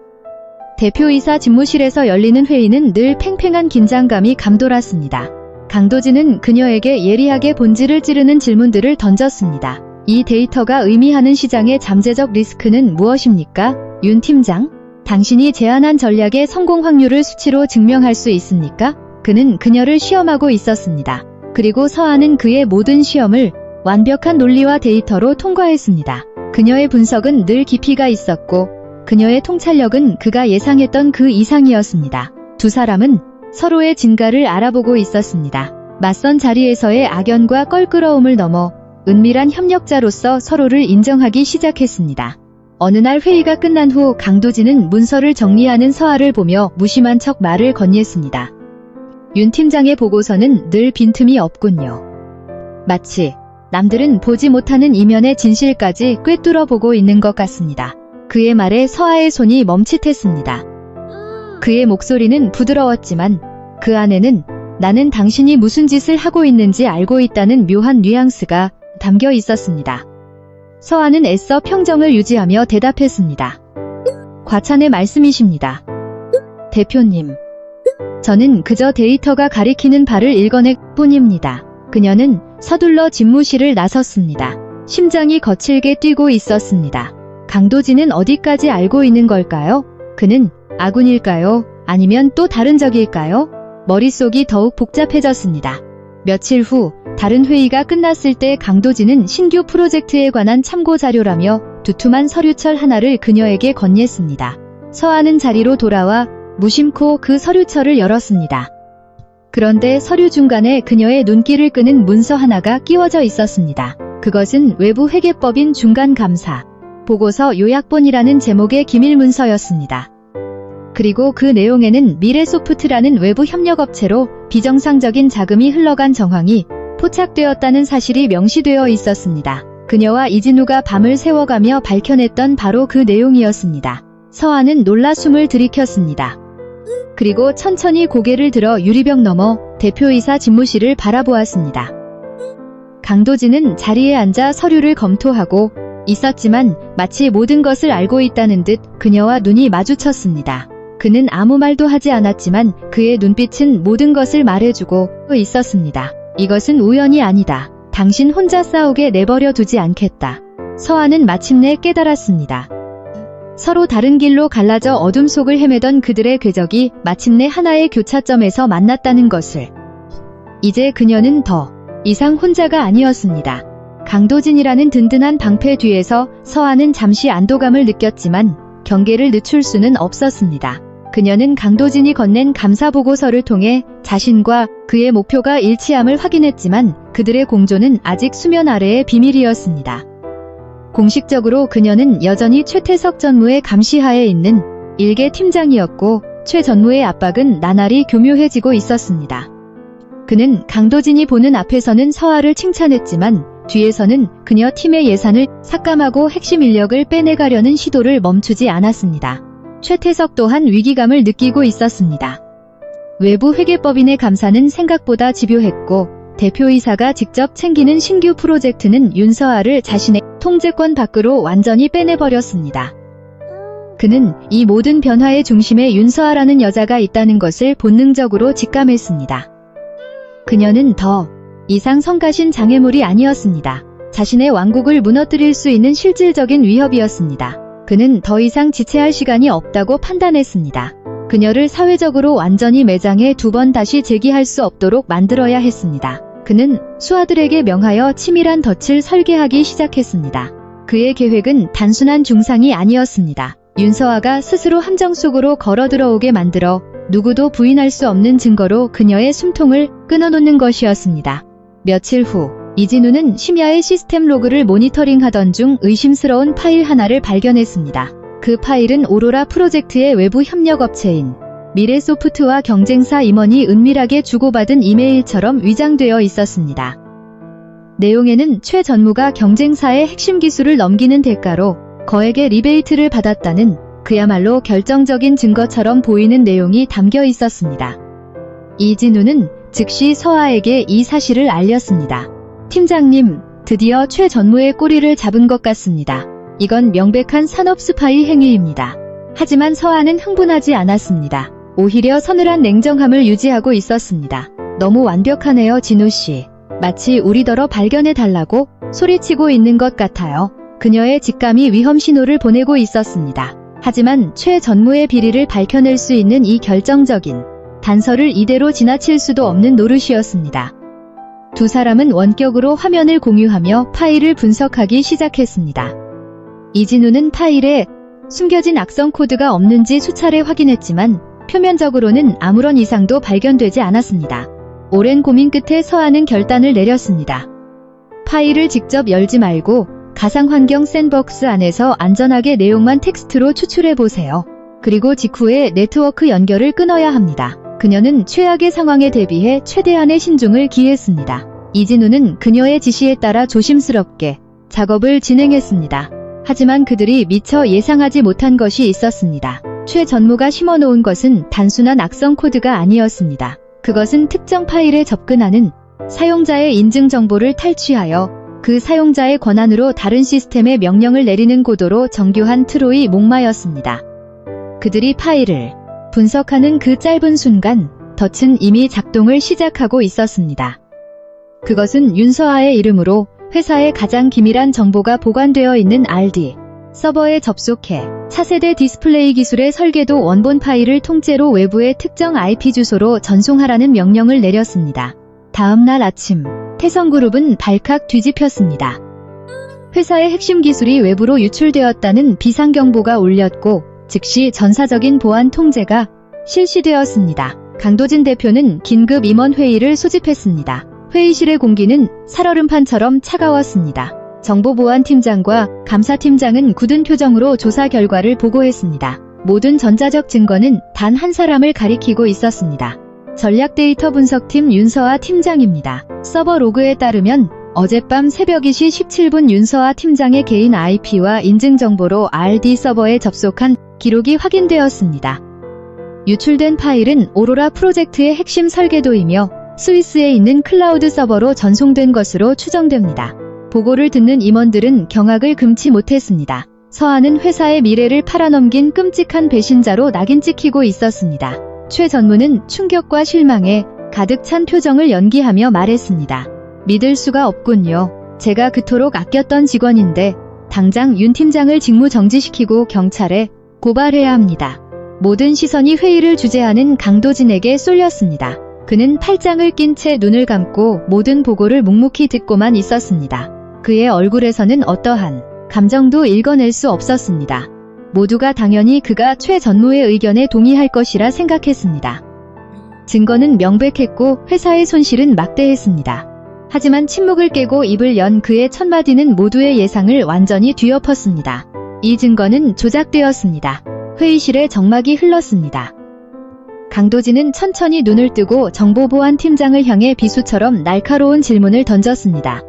대표이사 집무실에서 열리는 회의는 늘 팽팽한 긴장감이 감돌았습니다. 강도진은 그녀에게 예리하게 본질을 찌르는 질문들을 던졌습니다. 이 데이터가 의미하는 시장의 잠재적 리스크는 무엇입니까? 윤 팀장, 당신이 제안한 전략의 성공 확률을 수치로 증명할 수 있습니까? 그는 그녀를 시험하고 있었습니다. 그리고 서아는 그의 모든 시험을 완벽한 논리와 데이터로 통과했습니다. 그녀의 분석은 늘 깊이가 있었고 그녀의 통찰력은 그가 예상했던 그 이상이었습니다. 두 사람은 서로의 진가를 알아보고 있었습니다. 맞선 자리에서의 악연과 껄끄러움을 넘어 은밀한 협력자로서 서로를 인정하기 시작했습니다. 어느 날 회의가 끝난 후 강도진은 문서를 정리하는 서아를 보며 무심한 척 말을 건넸습니다. 윤 팀장의 보고서는 늘 빈틈이 없군요. 마치 남들은 보지 못하는 이면의 진실까지 꿰뚫어 보고 있는 것 같습니다. 그의 말에 서아의 손이 멈칫했습니다. 그의 목소리는 부드러웠지만 그 안에는 나는 당신이 무슨 짓을 하고 있는지 알고 있다는 묘한 뉘앙스가 담겨 있었습니다. 서아는 애써 평정을 유지하며 대답했습니다. 과찬의 말씀이십니다. 대표님, 저는 그저 데이터가 가리키는 바를 읽어낼 뿐입니다. 그녀는 서둘러 집무실을 나섰습니다. 심장이 거칠게 뛰고 있었습니다. 강도진은 어디까지 알고 있는 걸까요? 그는 아군일까요? 아니면 또 다른 적일까요? 머릿속이 더욱 복잡해졌습니다. 며칠 후 다른 회의가 끝났을 때 강도진은 신규 프로젝트에 관한 참고 자료라며 두툼한 서류철 하나를 그녀에게 건넸습니다. 서아는 자리로 돌아와 무심코 그 서류철을 열었습니다. 그런데 서류 중간에 그녀의 눈길을 끄는 문서 하나가 끼워져 있었습니다. 그것은 외부 회계법인 중간감사 보고서 요약본이라는 제목의 기밀 문서였습니다. 그리고 그 내용에는 미래소프트라는 외부 협력업체로 비정상적인 자금이 흘러간 정황이 포착되었다는 사실이 명시되어 있었습니다. 그녀와 이진우가 밤을 새워가며 밝혀냈던 바로 그 내용이었습니다. 서아는 놀라 숨을 들이켰습니다. 그리고 천천히 고개를 들어 유리벽 너머 대표이사 집무실을 바라보았습니다. 강도진은 자리에 앉아 서류를 검토하고 있었지만 마치 모든 것을 알고 있다는 듯 그녀와 눈이 마주쳤습니다. 그는 아무 말도 하지 않았지만 그의 눈빛은 모든 것을 말해주고 있었습니다. 이것은 우연이 아니다. 당신 혼자 싸우게 내버려 두지 않겠다. 서아는 마침내 깨달았습니다. 서로 다른 길로 갈라져 어둠 속을 헤매던 그들의 궤적이 마침내 하나의 교차점에서 만났다는 것을. 이제 그녀는 더 이상 혼자가 아니었습니다. 강도진이라는 든든한 방패 뒤에서 서아는 잠시 안도감을 느꼈지만 경계를 늦출 수는 없었습니다. 그녀는 강도진이 건넨 감사보고서를 통해 자신과 그의 목표가 일치함을 확인했지만 그들의 공조는 아직 수면 아래의 비밀이었습니다. 공식적으로 그녀는 여전히 최태석 전무의 감시하에 있는 일개 팀장이었고 최 전무의 압박은 나날이 교묘해지고 있었습니다. 그는 강도진이 보는 앞에서는 서아를 칭찬했지만 뒤에서는 그녀 팀의 예산을 삭감하고 핵심 인력을 빼내가려는 시도를 멈추지 않았습니다. 최태석 또한 위기감을 느끼고 있었습니다. 외부 회계법인의 감사는 생각보다 집요했고 대표이사가 직접 챙기는 신규 프로젝트는 윤서아를 자신의 통제권 밖으로 완전히 빼내버렸습니다. 그는 이 모든 변화의 중심에 윤서아라는 여자가 있다는 것을 본능적으로 직감했습니다. 그녀는 더 이상 성가신 장애물이 아니었습니다. 자신의 왕국을 무너뜨릴 수 있는 실질적인 위협이었습니다. 그는 더 이상 지체할 시간이 없다고 판단했습니다. 그녀를 사회적으로 완전히 매장해 2번 다시 재기할 수 없도록 만들어야 했습니다. 그는 수하들에게 명하여 치밀한 덫을 설계하기 시작했습니다. 그의 계획은 단순한 중상이 아니었습니다. 윤서아가 스스로 함정 속으로 걸어 들어오게 만들어 누구도 부인할 수 없는 증거로 그녀의 숨통을 끊어놓는 것이었습니다. 며칠 후 이진우는 심야의 시스템 로그를 모니터링하던 중 의심스러운 파일 하나를 발견했습니다. 그 파일은 오로라 프로젝트의 외부 협력업체인 미래소프트와 경쟁사 임원이 은밀하게 주고받은 이메일처럼 위장되어 있었습니다. 내용에는 최 전무가 경쟁사의 핵심 기술을 넘기는 대가로 거액의 리베이트를 받았다는 그야말로 결정적인 증거처럼 보이는 내용이 담겨 있었습니다. 이진우는 즉시 서아에게 이 사실을 알렸습니다. 팀장님, 드디어 최 전무의 꼬리를 잡은 것 같습니다. 이건 명백한 산업 스파이 행위입니다. 하지만 서아는 흥분하지 않았습니다. 오히려 서늘한 냉정함을 유지하고 있었습니다. 너무 완벽하네요, 진우씨. 마치 우리더러 발견해달라고 소리치고 있는 것 같아요. 그녀의 직감이 위험 신호를 보내고 있었습니다. 하지만 최 전무의 비리를 밝혀낼 수 있는 이 결정적인 단서를 이대로 지나칠 수도 없는 노릇이었습니다. 두 사람은 원격으로 화면을 공유하며 파일을 분석하기 시작했습니다. 이진우는 파일에 숨겨진 악성 코드가 없는지 수차례 확인했지만 표면적으로는 아무런 이상도 발견되지 않았습니다. 오랜 고민 끝에 서아는 결단을 내렸습니다. 파일을 직접 열지 말고 가상환경 샌드박스 안에서 안전하게 내용만 텍스트로 추출해보세요. 그리고 직후에 네트워크 연결을 끊어야 합니다. 그녀는 최악의 상황에 대비해 최대한의 신중을 기했습니다. 이진우는 그녀의 지시에 따라 조심스럽게 작업을 진행했습니다. 하지만 그들이 미처 예상하지 못한 것이 있었습니다. 최 전무가 심어놓은 것은 단순한 악성 코드가 아니었습니다. 그것은 특정 파일에 접근하는 사용자의 인증 정보를 탈취하여 그 사용자의 권한으로 다른 시스템에 명령을 내리는 고도로 정교한 트로이 목마였습니다. 그들이 파일을 분석하는 그 짧은 순간 덫은 이미 작동을 시작하고 있었습니다. 그것은 윤서아의 이름으로 회사의 가장 기밀한 정보가 보관되어 있는 RD 서버에 접속해 차세대 디스플레이 기술의 설계도 원본 파일을 통째로 외부의 특정 IP 주소로 전송하라는 명령을 내렸습니다. 다음 날 아침, 태성그룹은 발칵 뒤집혔습니다. 회사의 핵심 기술이 외부로 유출되었다는 비상경보가 울렸고 즉시 전사적인 보안 통제가 실시되었습니다. 강도진 대표는 긴급 임원회의를 소집했습니다. 회의실의 공기는 살얼음판처럼 차가웠습니다. 정보보안팀장과 감사팀장은 굳은 표정으로 조사 결과를 보고했습니다. 모든 전자적 증거는 단 한 사람을 가리키고 있었습니다. 전략 데이터 분석팀 윤서아 팀장입니다. 서버 로그에 따르면 어젯밤 새벽 2시 17분 윤서아 팀장의 개인 IP와 인증 정보로 RD 서버에 접속한 기록이 확인되었습니다. 유출된 파일은 오로라 프로젝트의 핵심 설계도이며 스위스에 있는 클라우드 서버로 전송된 것으로 추정됩니다. 보고를 듣는 임원들은 경악을 금치 못했습니다. 서아는 회사의 미래를 팔아넘긴 끔찍한 배신자로 낙인 찍히고 있었습니다. 최 전무는 충격과 실망에 가득 찬 표정을 연기하며 말했습니다. 믿을 수가 없군요. 제가 그토록 아꼈던 직원인데 당장 윤 팀장을 직무 정지시키고 경찰에 고발해야 합니다. 모든 시선이 회의를 주재하는 강도진에게 쏠렸습니다. 그는 팔짱을 낀 채 눈을 감고 모든 보고를 묵묵히 듣고만 있었습니다. 그의 얼굴에서는 어떠한 감정도 읽어낼 수 없었습니다. 모두가 당연히 그가 최 전무의 의견에 동의할 것이라 생각했습니다. 증거는 명백했고 회사의 손실은 막대했습니다. 하지만 침묵을 깨고 입을 연 그의 첫마디는 모두의 예상을 완전히 뒤엎었습니다. 이 증거는 조작되었습니다. 회의실에 정막이 흘렀습니다. 강도진은 천천히 눈을 뜨고 정보보안팀장을 향해 비수처럼 날카로운 질문을 던졌습니다.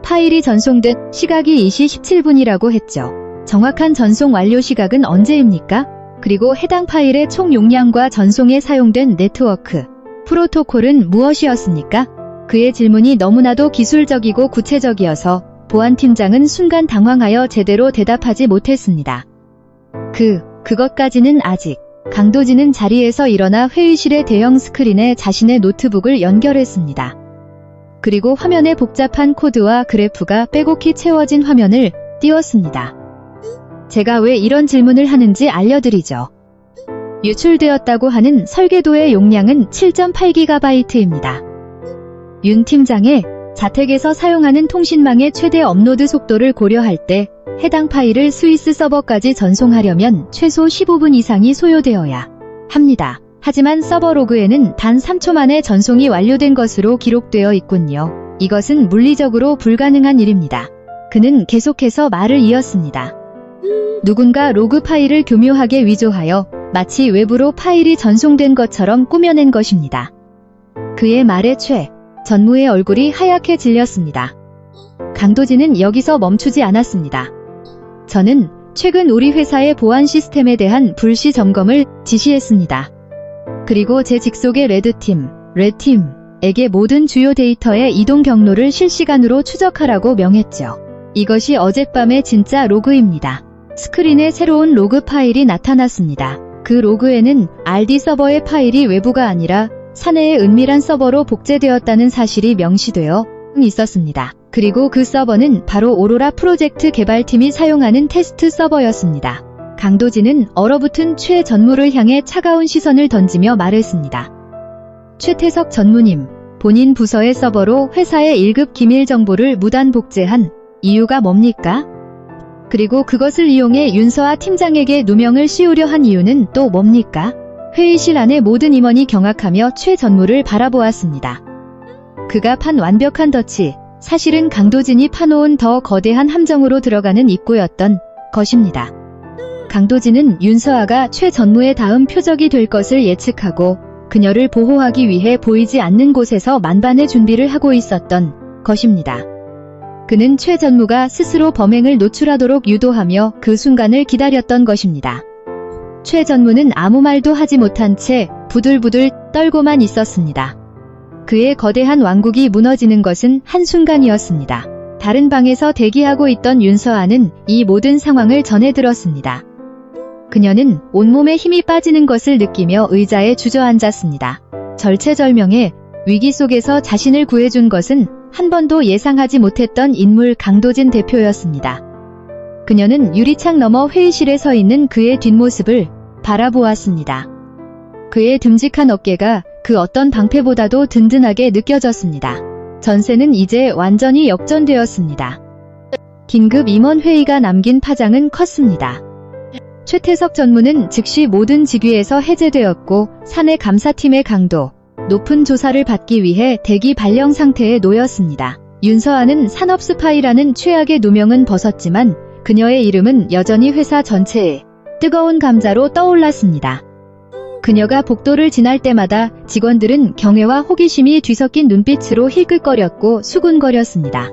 파일이 전송된 시각이 2시 17분이라고 했죠. 정확한 전송 완료 시각은 언제입니까? 그리고 해당 파일의 총 용량과 전송에 사용된 네트워크 프로토콜은 무엇이었습니까? 그의 질문이 너무나도 기술적이고 구체적이어서 보안팀장은 순간 당황하여 제대로 대답하지 못했습니다. 그것까지는 아직. 강도진은 자리에서 일어나 회의실의 대형 스크린에 자신의 노트북을 연결했습니다. 그리고 화면에 복잡한 코드와 그래프가 빼곡히 채워진 화면을 띄웠습니다. 제가 왜 이런 질문을 하는지 알려드리죠. 유출되었다고 하는 설계도의 용량은 7.8GB입니다. 윤 팀장의 자택에서 사용하는 통신망의 최대 업로드 속도를 고려할 때 해당 파일을 스위스 서버까지 전송하려면 최소 15분 이상이 소요되어야 합니다. 하지만 서버 로그에는 단 3초 만에 전송이 완료된 것으로 기록되어 있군요. 이것은 물리적으로 불가능한 일입니다. 그는 계속해서 말을 이었습니다. 누군가 로그 파일을 교묘하게 위조하여 마치 외부로 파일이 전송된 것처럼 꾸며낸 것입니다. 그의 말에 최 전무의 얼굴이 하얗게 질렸습니다. 강도진은 여기서 멈추지 않았습니다. 저는 최근 우리 회사의 보안 시스템에 대한 불시 점검을 지시했습니다. 그리고 제 직속의 레드팀에게 모든 주요 데이터의 이동 경로를 실시간으로 추적하라고 명했죠. 이것이 어젯밤의 진짜 로그입니다. 스크린에 새로운 로그 파일이 나타났습니다. 그 로그에는 RD 서버의 파일이 외부가 아니라 사내의 은밀한 서버로 복제되었다는 사실이 명시되어 있었습니다. 그리고 그 서버는 바로 오로라 프로젝트 개발팀이 사용하는 테스트 서버였습니다. 강도진은 얼어붙은 최 전무를 향해 차가운 시선을 던지며 말했습니다. 최태석 전무님, 본인 부서의 서버로 회사의 1급 기밀 정보를 무단 복제한 이유가 뭡니까? 그리고 그것을 이용해 윤서아 팀장에게 누명을 씌우려 한 이유는 또 뭡니까? 회의실 안의 모든 임원이 경악하며 최 전무를 바라보았습니다. 그가 판 완벽한 덫이 사실은 강도진이 파놓은 더 거대한 함정으로 들어가는 입구였던 것입니다. 강도진은 윤서아가 최 전무의 다음 표적이 될 것을 예측하고 그녀를 보호하기 위해 보이지 않는 곳에서 만반의 준비를 하고 있었던 것입니다. 그는 최 전무가 스스로 범행을 노출하도록 유도하며 그 순간을 기다렸던 것입니다. 최 전무는 아무 말도 하지 못한 채 부들부들 떨고만 있었습니다. 그의 거대한 왕국이 무너지는 것은 한순간이었습니다. 다른 방에서 대기하고 있던 윤서아는 이 모든 상황을 전해 들었습니다. 그녀는 온몸에 힘이 빠지는 것을 느끼며 의자에 주저앉았습니다. 절체절명의 위기 속에서 자신을 구해준 것은 한 번도 예상하지 못했던 인물 강도진 대표였습니다. 그녀는 유리창 너머 회의실에 서 있는 그의 뒷모습을 바라보았습니다. 그의 듬직한 어깨가 그 어떤 방패보다도 든든하게 느껴졌습니다. 전세는 이제 완전히 역전되었습니다. 긴급 임원 회의가 남긴 파장은 컸습니다. 최태석 전무는 즉시 모든 직위에서 해제되었고 사내 감사팀의 강도 높은 조사를 받기 위해 대기 발령 상태에 놓였습니다. 윤서아는 산업 스파이라는 최악의 누명은 벗었지만 그녀의 이름은 여전히 회사 전체에 뜨거운 감자로 떠올랐습니다. 그녀가 복도를 지날 때마다 직원들은 경외와 호기심이 뒤섞인 눈빛으로 힐끗거렸고 수군거렸습니다.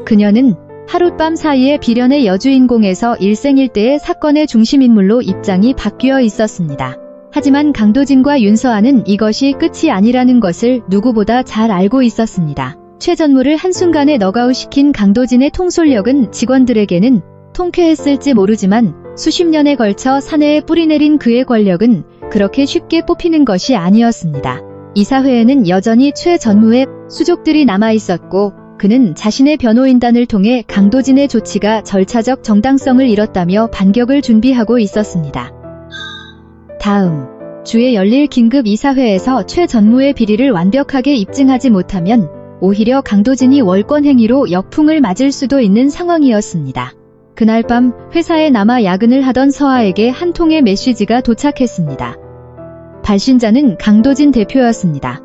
그녀는 하룻밤 사이에 비련의 여주인공에서 일생일대의 사건의 중심인물로 입장이 바뀌어 있었습니다. 하지만 강도진과 윤서아는 이것이 끝이 아니라는 것을 누구보다 잘 알고 있었습니다. 최 전무를 한순간에 넉아웃시킨 강도진의 통솔력은 직원들에게는 통쾌했을지 모르지만 수십 년에 걸쳐 사내에 뿌리내린 그의 권력은 그렇게 쉽게 뽑히는 것이 아니었습니다. 이사회에는 여전히 최 전무의 수족들이 남아있었고 그는 자신의 변호인단을 통해 강도진의 조치가 절차적 정당성을 잃었다며 반격을 준비하고 있었습니다. 다음 주에 열릴 긴급 이사회에서 최 전무의 비리를 완벽하게 입증하지 못하면 오히려 강도진이 월권 행위로 역풍을 맞을 수도 있는 상황이었습니다. 그날 밤 회사에 남아 야근을 하던 서아에게 한 통의 메시지가 도착했습니다. 발신자는 강도진 대표였습니다.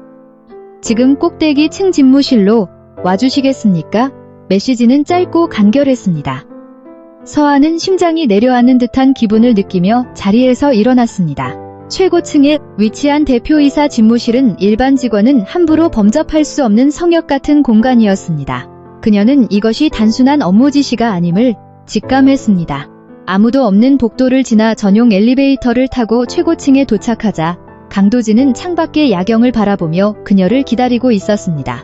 지금 꼭대기 층 집무실로 와주시겠습니까? 메시지는 짧고 간결했습니다. 서아는 심장이 내려앉는 듯한 기분을 느끼며 자리에서 일어났습니다. 최고층에 위치한 대표이사 집무실은 일반 직원은 함부로 범접할 수 없는 성역 같은 공간이었습니다. 그녀는 이것이 단순한 업무 지시가 아님을 직감했습니다. 아무도 없는 복도를 지나 전용 엘리베이터를 타고 최고층에 도착하자 강도진은 창밖의 야경을 바라보며 그녀를 기다리고 있었습니다.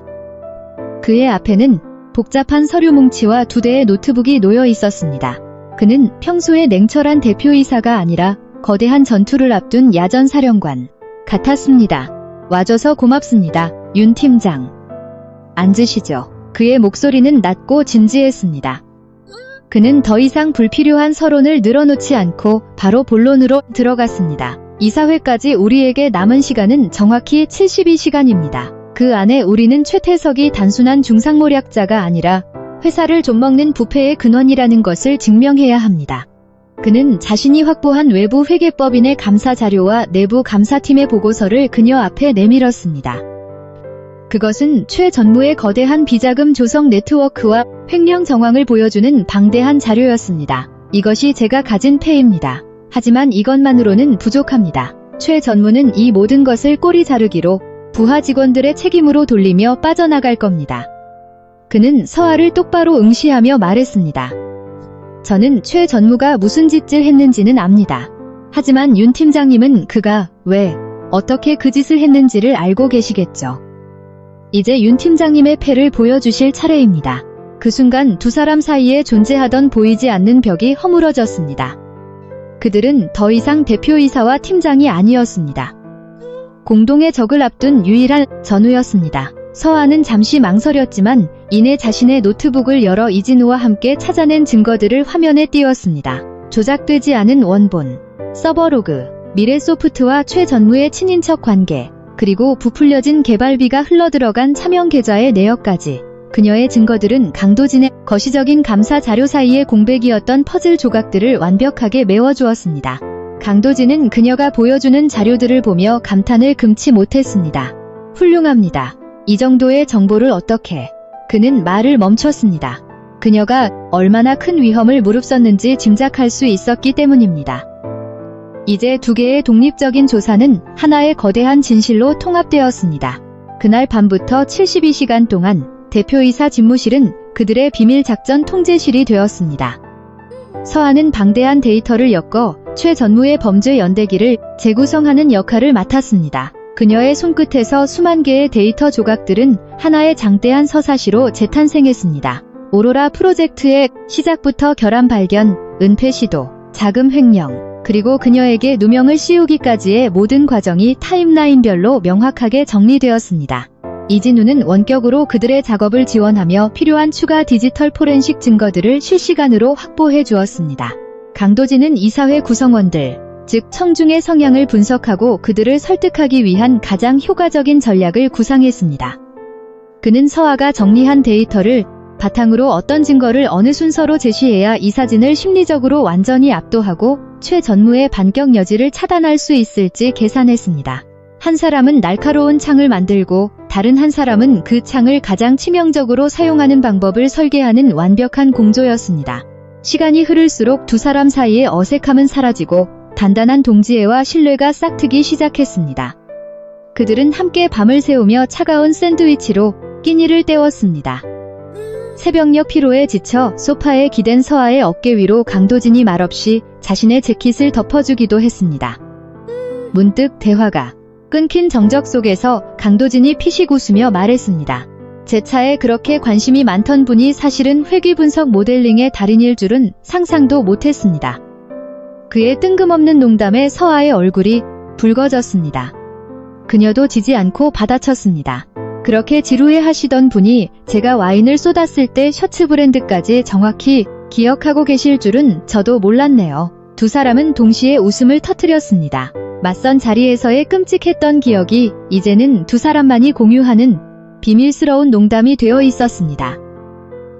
그의 앞에는 복잡한 서류 뭉치와 2대의 노트북이 놓여 있었습니다. 그는 평소에 냉철한 대표이사가 아니라 거대한 전투를 앞둔 야전사령관 같았습니다. 와줘서 고맙습니다, 윤 팀장. 앉으시죠. 그의 목소리는 낮고 진지했습니다. 그는 더 이상 불필요한 서론을 늘어놓지 않고 바로 본론으로 들어갔습니다. 이사회까지 우리에게 남은 시간은 정확히 72시간입니다. 그 안에 우리는 최태석이 단순한 중상모략자가 아니라 회사를 좀먹는 부패의 근원이라는 것을 증명해야 합니다. 그는 자신이 확보한 외부 회계법인의 감사 자료와 내부 감사팀의 보고서를 그녀 앞에 내밀었습니다. 그것은 최 전무의 거대한 비자금 조성 네트워크와 횡령 정황을 보여주는 방대한 자료였습니다. 이것이 제가 가진 패입니다. 하지만 이것만으로는 부족합니다. 최 전무는 이 모든 것을 꼬리 자르기로 부하 직원들의 책임으로 돌리며 빠져나갈 겁니다. 그는 서아를 똑바로 응시하며 말했습니다. 저는 최 전무가 무슨 짓을 했는지는 압니다. 하지만 윤 팀장님은 그가 왜, 어떻게 그 짓을 했는지를 알고 계시겠죠. 이제 윤 팀장님의 패를 보여주실 차례입니다. 그 순간 두 사람 사이에 존재하던 보이지 않는 벽이 허물어졌습니다. 그들은 더 이상 대표이사와 팀장이 아니었습니다. 공동의 적을 앞둔 유일한 전우였습니다. 서아는 잠시 망설였지만 이내 자신의 노트북을 열어 이진우와 함께 찾아낸 증거들을 화면에 띄웠습니다. 조작되지 않은 원본, 서버 로그, 미래소프트와 최 전무의 친인척 관계, 그리고 부풀려진 개발비가 흘러들어간 차명 계좌의 내역까지. 그녀의 증거들은 강도진의 거시적인 감사 자료 사이의 공백이었던 퍼즐 조각들을 완벽하게 메워주었습니다. 강도진은 그녀가 보여주는 자료들을 보며 감탄을 금치 못했습니다. 훌륭합니다. 이 정도의 정보를 어떻게... 그는 말을 멈췄습니다. 그녀가 얼마나 큰 위험을 무릅썼는지 짐작할 수 있었기 때문입니다. 이제 두 개의 독립적인 조사는 하나의 거대한 진실로 통합되었습니다. 그날 밤부터 72시간 동안 대표이사 집무실은 그들의 비밀작전 통제실이 되었습니다. 서아는 방대한 데이터를 엮어 최 전무의 범죄 연대기를 재구성하는 역할을 맡았습니다. 그녀의 손끝에서 수만 개의 데이터 조각들은 하나의 장대한 서사시로 재탄생했습니다. 오로라 프로젝트의 시작부터 결함 발견, 은폐 시도, 자금 횡령, 그리고 그녀에게 누명을 씌우기까지의 모든 과정이 타임라인별로 명확하게 정리되었습니다. 이진우는 원격으로 그들의 작업을 지원하며 필요한 추가 디지털 포렌식 증거들을 실시간으로 확보해 주었습니다. 강도진은 이사회 구성원들, 즉 청중의 성향을 분석하고 그들을 설득하기 위한 가장 효과적인 전략을 구상했습니다. 그는 서아가 정리한 데이터를 바탕으로 어떤 증거를 어느 순서로 제시해야 이사진을 심리적으로 완전히 압도하고 최 전무의 반격 여지를 차단할 수 있을지 계산했습니다. 한 사람은 날카로운 창을 만들고 다른 한 사람은 그 창을 가장 치명적으로 사용하는 방법을 설계하는 완벽한 공조였습니다. 시간이 흐를수록 두 사람 사이의 어색함은 사라지고 단단한 동지애와 신뢰가 싹트기 시작했습니다. 그들은 함께 밤을 새우며 차가운 샌드위치로 끼니를 때웠습니다. 새벽녘 피로에 지쳐 소파에 기댄 서아의 어깨 위로 강도진이 말없이 자신의 재킷을 덮어주기도 했습니다. 문득 대화가 끊긴 정적 속에서 강도진이 피식 웃으며 말했습니다. 제 차에 그렇게 관심이 많던 분이 사실은 회귀 분석 모델링의 달인일 줄은 상상도 못했습니다. 그의 뜬금없는 농담에 서아의 얼굴이 붉어졌습니다. 그녀도 지지 않고 받아쳤습니다. 그렇게 지루해 하시던 분이 제가 와인을 쏟았을 때 셔츠 브랜드까지 정확히 기억하고 계실 줄은 저도 몰랐네요. 두 사람은 동시에 웃음을 터뜨렸습니다. 맞선 자리에서의 끔찍했던 기억이 이제는 두 사람만이 공유하는 비밀스러운 농담이 되어 있었습니다.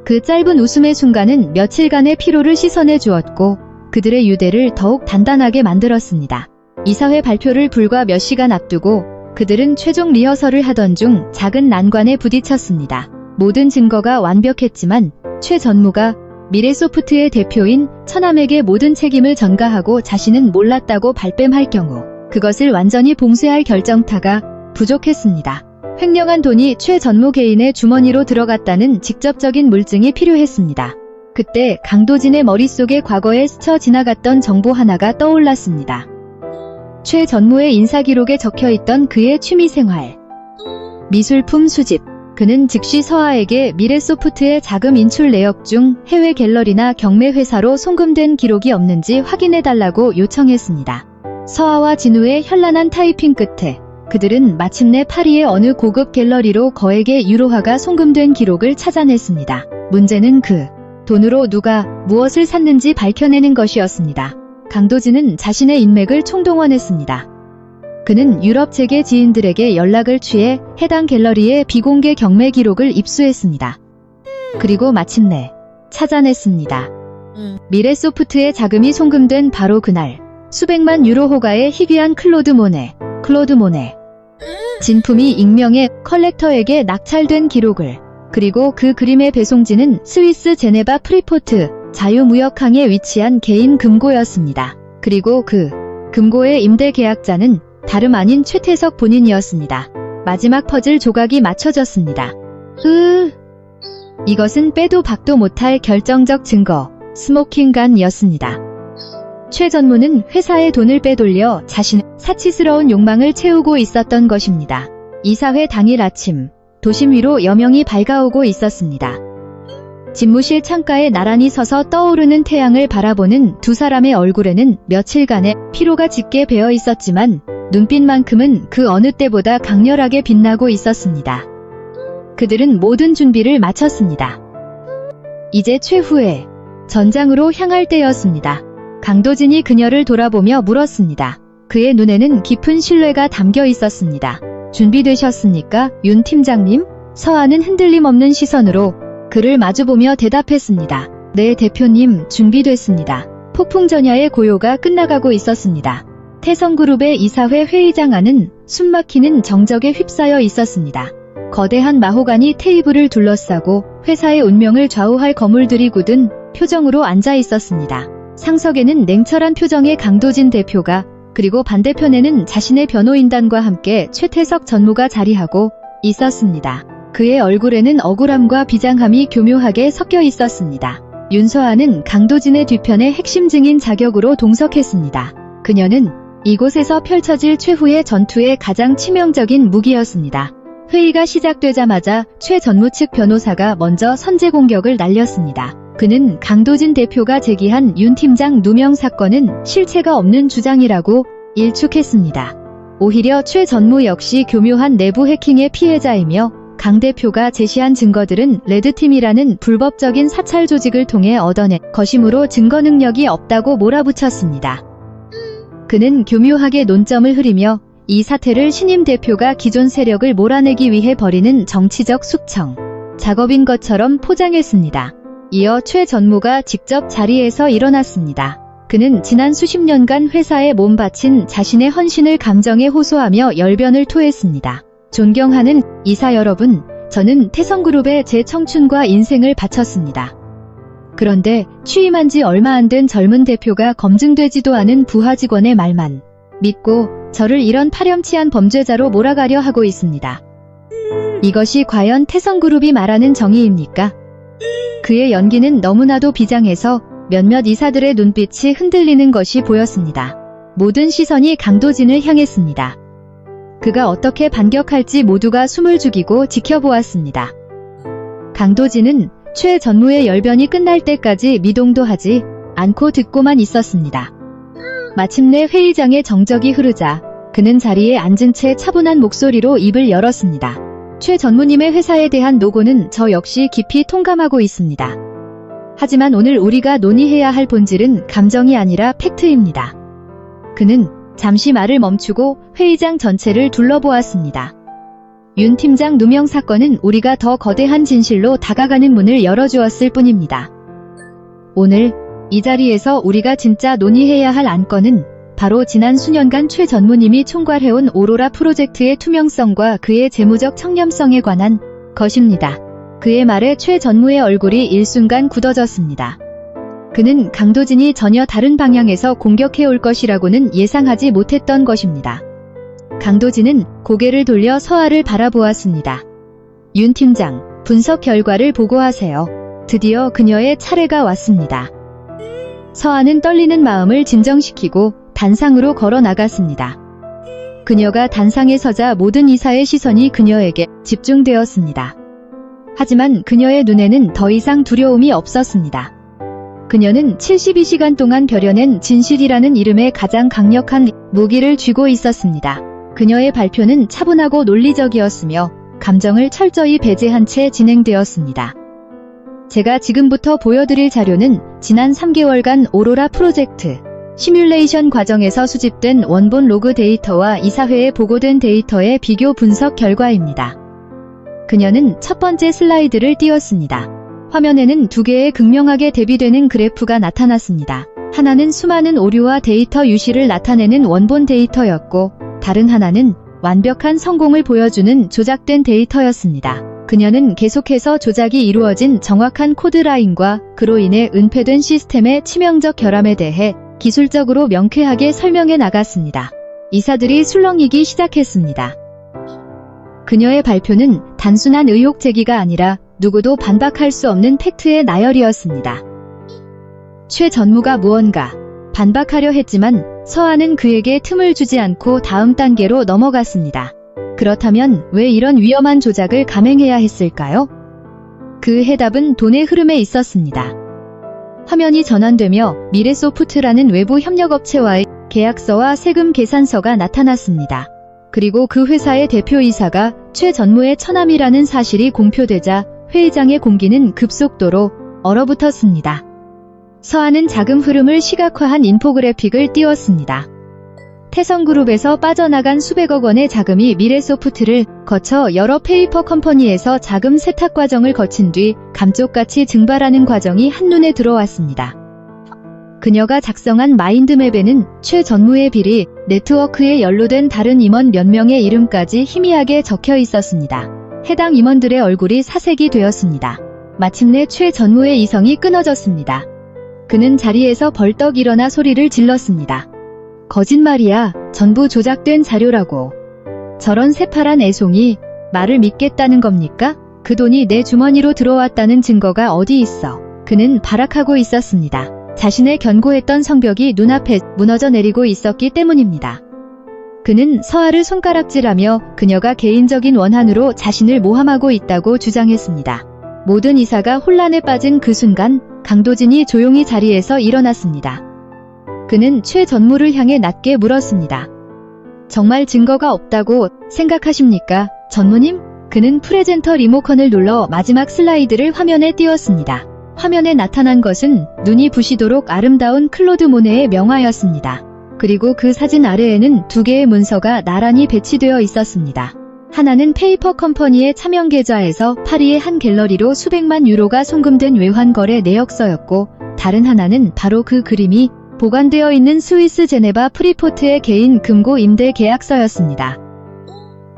그 짧은 웃음의 순간은 며칠간의 피로를 씻어내 주었고 그들의 유대를 더욱 단단하게 만들었습니다. 이사회 발표를 불과 몇 시간 앞두고 그들은 최종 리허설을 하던 중 작은 난관에 부딪혔습니다. 모든 증거가 완벽했지만 최 전무가 미래소프트의 대표인 처남에게 모든 책임을 전가하고 자신은 몰랐다고 발뺌할 경우 그것을 완전히 봉쇄할 결정타가 부족했습니다. 횡령한 돈이 최 전무 개인의 주머니로 들어갔다는 직접적인 물증이 필요했습니다. 그때 강도진의 머릿속에 과거에 스쳐 지나갔던 정보 하나가 떠올랐습니다. 최 전무의 인사기록에 적혀있던 그의 취미생활. 미술품 수집. 그는 즉시 서아에게 미래소프트의 자금 인출 내역 중 해외 갤러리나 경매 회사로 송금된 기록이 없는지 확인해달라고 요청했습니다. 서아와 진우의 현란한 타이핑 끝에 그들은 마침내 파리의 어느 고급 갤러리로 거액의 유로화가 송금된 기록을 찾아냈습니다. 문제는 그 돈으로 누가 무엇을 샀는지 밝혀내는 것이었습니다. 강도진은 자신의 인맥을 총동원했습니다. 그는 유럽 재계 지인들에게 연락을 취해 해당 갤러리의 비공개 경매 기록을 입수했습니다. 그리고 마침내 찾아냈습니다. 미래소프트의 자금이 송금된 바로 그날 수백만 유로 호가의 희귀한 클로드 모네 진품이 익명의 컬렉터에게 낙찰된 기록을, 그리고 그 그림의 배송지는 스위스 제네바 프리포트 자유무역항에 위치한 개인 금고였습니다. 그리고 그 금고의 임대 계약자는 다름 아닌 최태석 본인이었습니다. 마지막 퍼즐 조각이 맞춰졌습니다. 이것은 빼도 박도 못할 결정적 증거, 스모킹간이었습니다. 최 전무는 회사의 돈을 빼돌려 자신의 사치스러운 욕망을 채우고 있었던 것입니다. 이사회 당일 아침, 도심 위로 여명이 밝아오고 있었습니다. 집무실 창가에 나란히 서서 떠오르는 태양을 바라보는 두 사람의 얼굴에는 며칠간의 피로가 짙게 배어 있었지만 눈빛만큼은 그 어느 때보다 강렬하게 빛나고 있었습니다. 그들은 모든 준비를 마쳤습니다. 이제 최후의 전장으로 향할 때였습니다. 강도진이 그녀를 돌아보며 물었습니다. 그의 눈에는 깊은 신뢰가 담겨 있었습니다. 준비되셨습니까, 윤 팀장님? 서아는 흔들림 없는 시선으로 그를 마주보며 대답했습니다. 네, 대표님, 준비됐습니다. 폭풍전야의 고요가 끝나가고 있었습니다. 태성그룹의 이사회 회의장 안은 숨막히는 정적에 휩싸여 있었습니다. 거대한 마호가니 테이블을 둘러싸고 회사의 운명을 좌우할 거물들이 굳은 표정으로 앉아 있었습니다. 상석에는 냉철한 표정의 강도진 대표가, 그리고 반대편에는 자신의 변호인단과 함께 최태석 전무가 자리하고 있었습니다. 그의 얼굴에는 억울함과 비장함이 교묘하게 섞여 있었습니다. 윤서아는 강도진의 뒤편에 핵심 증인 자격으로 동석했습니다. 그녀는 이곳에서 펼쳐질 최후의 전투의 가장 치명적인 무기였습니다. 회의가 시작되자마자 최 전무 측 변호사가 먼저 선제 공격을 날렸습니다. 그는 강도진 대표가 제기한 윤 팀장 누명 사건은 실체가 없는 주장이라고 일축했습니다. 오히려 최 전무 역시 교묘한 내부 해킹의 피해자이며 강 대표가 제시한 증거들은 레드팀이라는 불법적인 사찰 조직을 통해 얻어낸 것이므로 증거 능력이 없다고 몰아붙였습니다. 그는 교묘하게 논점을 흐리며 이 사태를 신임 대표가 기존 세력을 몰아내기 위해 벌이는 정치적 숙청 작업인 것처럼 포장했습니다. 이어 최 전무가 직접 자리에서 일어났습니다. 그는 지난 수십 년간 회사에 몸 바친 자신의 헌신을 감정에 호소하며 열변을 토했습니다. 존경하는 이사 여러분, 저는 태성그룹에 제 청춘과 인생을 바쳤습니다. 그런데 취임한 지 얼마 안 된 젊은 대표가 검증되지도 않은 부하 직원의 말만 믿고 저를 이런 파렴치한 범죄자로 몰아가려 하고 있습니다. 이것이 과연 태성그룹이 말하는 정의입니까? 그의 연기는 너무나도 비장해서 몇몇 이사들의 눈빛이 흔들리는 것이 보였습니다. 모든 시선이 강도진을 향했습니다. 그가 어떻게 반격할지 모두가 숨을 죽이고 지켜보았습니다. 강도진은 최 전무의 열변이 끝날 때까지 미동도 하지 않고 듣고만 있었습니다. 마침내 회의장의 정적이 흐르자 그는 자리에 앉은 채 차분한 목소리로 입을 열었습니다. 최 전무님의 회사에 대한 노고는 저 역시 깊이 통감하고 있습니다. 하지만 오늘 우리가 논의해야 할 본질은 감정이 아니라 팩트입니다. 그는 잠시 말을 멈추고 회의장 전체를 둘러보았습니다. 윤 팀장 누명 사건은 우리가 더 거대한 진실로 다가가는 문을 열어주었을 뿐입니다. 오늘 이 자리에서 우리가 진짜 논의해야 할 안건은 바로 지난 수년간 최 전무님이 총괄해온 오로라 프로젝트의 투명성과 그의 재무적 청렴성에 관한 것입니다. 그의 말에 최 전무의 얼굴이 일순간 굳어졌습니다. 그는 강도진이 전혀 다른 방향에서 공격해올 것이라고는 예상하지 못했던 것입니다. 강도진은 고개를 돌려 서아를 바라보았습니다. 윤 팀장, 분석 결과를 보고하세요. 드디어 그녀의 차례가 왔습니다. 서아는 떨리는 마음을 진정시키고 단상으로 걸어 나갔습니다. 그녀가 단상에 서자 모든 이사의 시선이 그녀에게 집중되었습니다. 하지만 그녀의 눈에는 더 이상 두려움이 없었습니다. 그녀는 72시간 동안 벼려낸 진실이라는 이름의 가장 강력한 무기를 쥐고 있었습니다. 그녀의 발표는 차분하고 논리적이었으며 감정을 철저히 배제한 채 진행되었습니다. 제가 지금부터 보여드릴 자료는 지난 3개월간 오로라 프로젝트 시뮬레이션 과정에서 수집된 원본 로그 데이터와 이사회에 보고된 데이터의 비교 분석 결과입니다. 그녀는 첫 번째 슬라이드를 띄웠습니다. 화면에는 두 개의 극명하게 대비되는 그래프가 나타났습니다. 하나는 수많은 오류와 데이터 유실을 나타내는 원본 데이터였고, 다른 하나는 완벽한 성공을 보여주는 조작된 데이터였습니다. 그녀는 계속해서 조작이 이루어진 정확한 코드라인과 그로 인해 은폐된 시스템의 치명적 결함에 대해 기술적으로 명쾌하게 설명해 나갔습니다. 이사들이 술렁이기 시작했습니다. 그녀의 발표는 단순한 의혹 제기가 아니라 누구도 반박할 수 없는 팩트의 나열이었습니다. 최 전무가 무언가 반박하려 했지만 서한은 그에게 틈을 주지 않고 다음 단계로 넘어갔습니다. 그렇다면 왜 이런 위험한 조작을 감행해야 했을까요? 그 해답은 돈의 흐름에 있었습니다. 화면이 전환되며 미래소프트라는 외부 협력업체와의 계약서와 세금 계산서가 나타났습니다. 그리고 그 회사의 대표이사가 최 전무의 처남이라는 사실이 공표되자 회의장의 공기는 급속도로 얼어붙었습니다. 서한은 자금 흐름을 시각화한 인포그래픽을 띄웠습니다. 태성그룹에서 빠져나간 수백억 원의 자금이 미래소프트를 거쳐 여러 페이퍼 컴퍼니에서 자금 세탁 과정을 거친 뒤 감쪽같이 증발하는 과정이 한눈에 들어왔습니다. 그녀가 작성한 마인드맵에는 최 전무의 비리, 네트워크에 연루된 다른 임원 몇 명의 이름까지 희미하게 적혀 있었습니다. 해당 임원들의 얼굴이 사색이 되었습니다. 마침내 최 전무의 이성이 끊어졌습니다. 그는 자리에서 벌떡 일어나 소리를 질렀습니다. 거짓말이야. 전부 조작된 자료라고. 저런 새파란 애송이 말을 믿겠다는 겁니까? 그 돈이 내 주머니로 들어왔다는 증거가 어디 있어? 그는 발악하고 있었습니다. 자신의 견고했던 성벽이 눈앞에 무너져 내리고 있었기 때문입니다. 그는 서하를 손가락질하며 그녀가 개인적인 원한으로 자신을 모함하고 있다고 주장했습니다. 모든 이사가 혼란에 빠진 그 순간 강도진이 조용히 자리에서 일어났습니다. 그는 최 전무를 향해 낮게 물었습니다. 정말 증거가 없다고 생각하십니까, 전무님? 그는 프레젠터 리모컨을 눌러 마지막 슬라이드를 화면에 띄웠습니다. 화면에 나타난 것은 눈이 부시도록 아름다운 클로드 모네의 명화였습니다. 그리고 그 사진 아래에는 두 개의 문서가 나란히 배치되어 있었습니다. 하나는 페이퍼 컴퍼니의 차명 계좌에서 파리의 한 갤러리로 수백만 유로가 송금된 외환거래 내역서였고, 다른 하나는 바로 그 그림이 보관되어 있는 스위스 제네바 프리포트의 개인 금고 임대 계약서였습니다.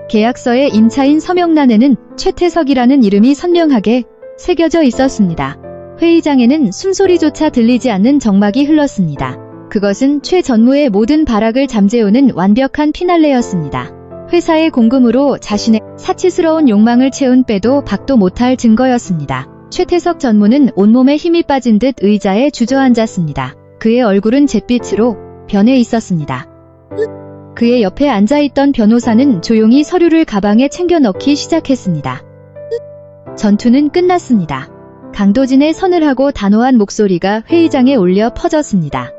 계약서의 임차인 서명란에는 최태석이라는 이름이 선명하게 새겨져 있었습니다. 회의장에는 숨소리조차 들리지 않는 정막이 흘렀습니다. 그것은 최 전무의 모든 발악을 잠재우는 완벽한 피날레였습니다. 회사의 공금으로 자신의 사치스러운 욕망을 채운 빼도 박도 못할 증거였습니다. 최태석 전무는 온몸에 힘이 빠진 듯 의자에 주저앉았습니다. 그의 얼굴은 잿빛으로 변해 있었습니다. 그의 옆에 앉아있던 변호사는 조용히 서류를 가방에 챙겨 넣기 시작했습니다. 전투는 끝났습니다. 강도진의 서늘하고 단호한 목소리가 회의장에 울려 퍼졌습니다.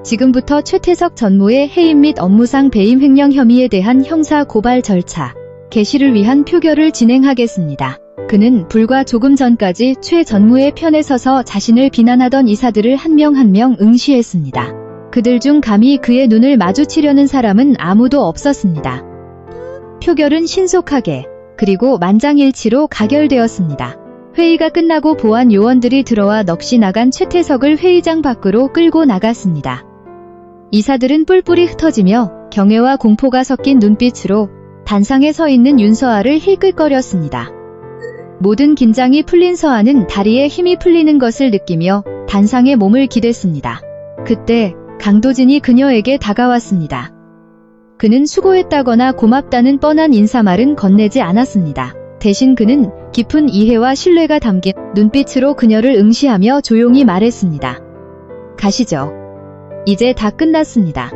지금부터 최태석 전무의 해임 및 업무상 배임 횡령 혐의에 대한 형사 고발 절차 개시를 위한 표결을 진행하겠습니다. 그는 불과 조금 전까지 최 전무의 편에 서서 자신을 비난하던 이사들을 한 명 한 명 응시했습니다. 그들 중 감히 그의 눈을 마주치려는 사람은 아무도 없었습니다. 표결은 신속하게 그리고 만장일치로 가결되었습니다. 회의가 끝나고 보안 요원들이 들어와 넋이 나간 최태석을 회의장 밖으로 끌고 나갔습니다. 이사들은 뿔뿔이 흩어지며 경외와 공포가 섞인 눈빛으로 단상에 서 있는 윤서아를 힐끗거렸습니다. 모든 긴장이 풀린 서아는 다리에 힘이 풀리는 것을 느끼며 단상에 몸을 기댔습니다. 그때 강도진이 그녀에게 다가왔습니다. 그는 수고했다거나 고맙다는 뻔한 인사말은 건네지 않았습니다. 대신 그는 깊은 이해와 신뢰가 담긴 눈빛으로 그녀를 응시하며 조용히 말했습니다. 가시죠. 이제 다 끝났습니다.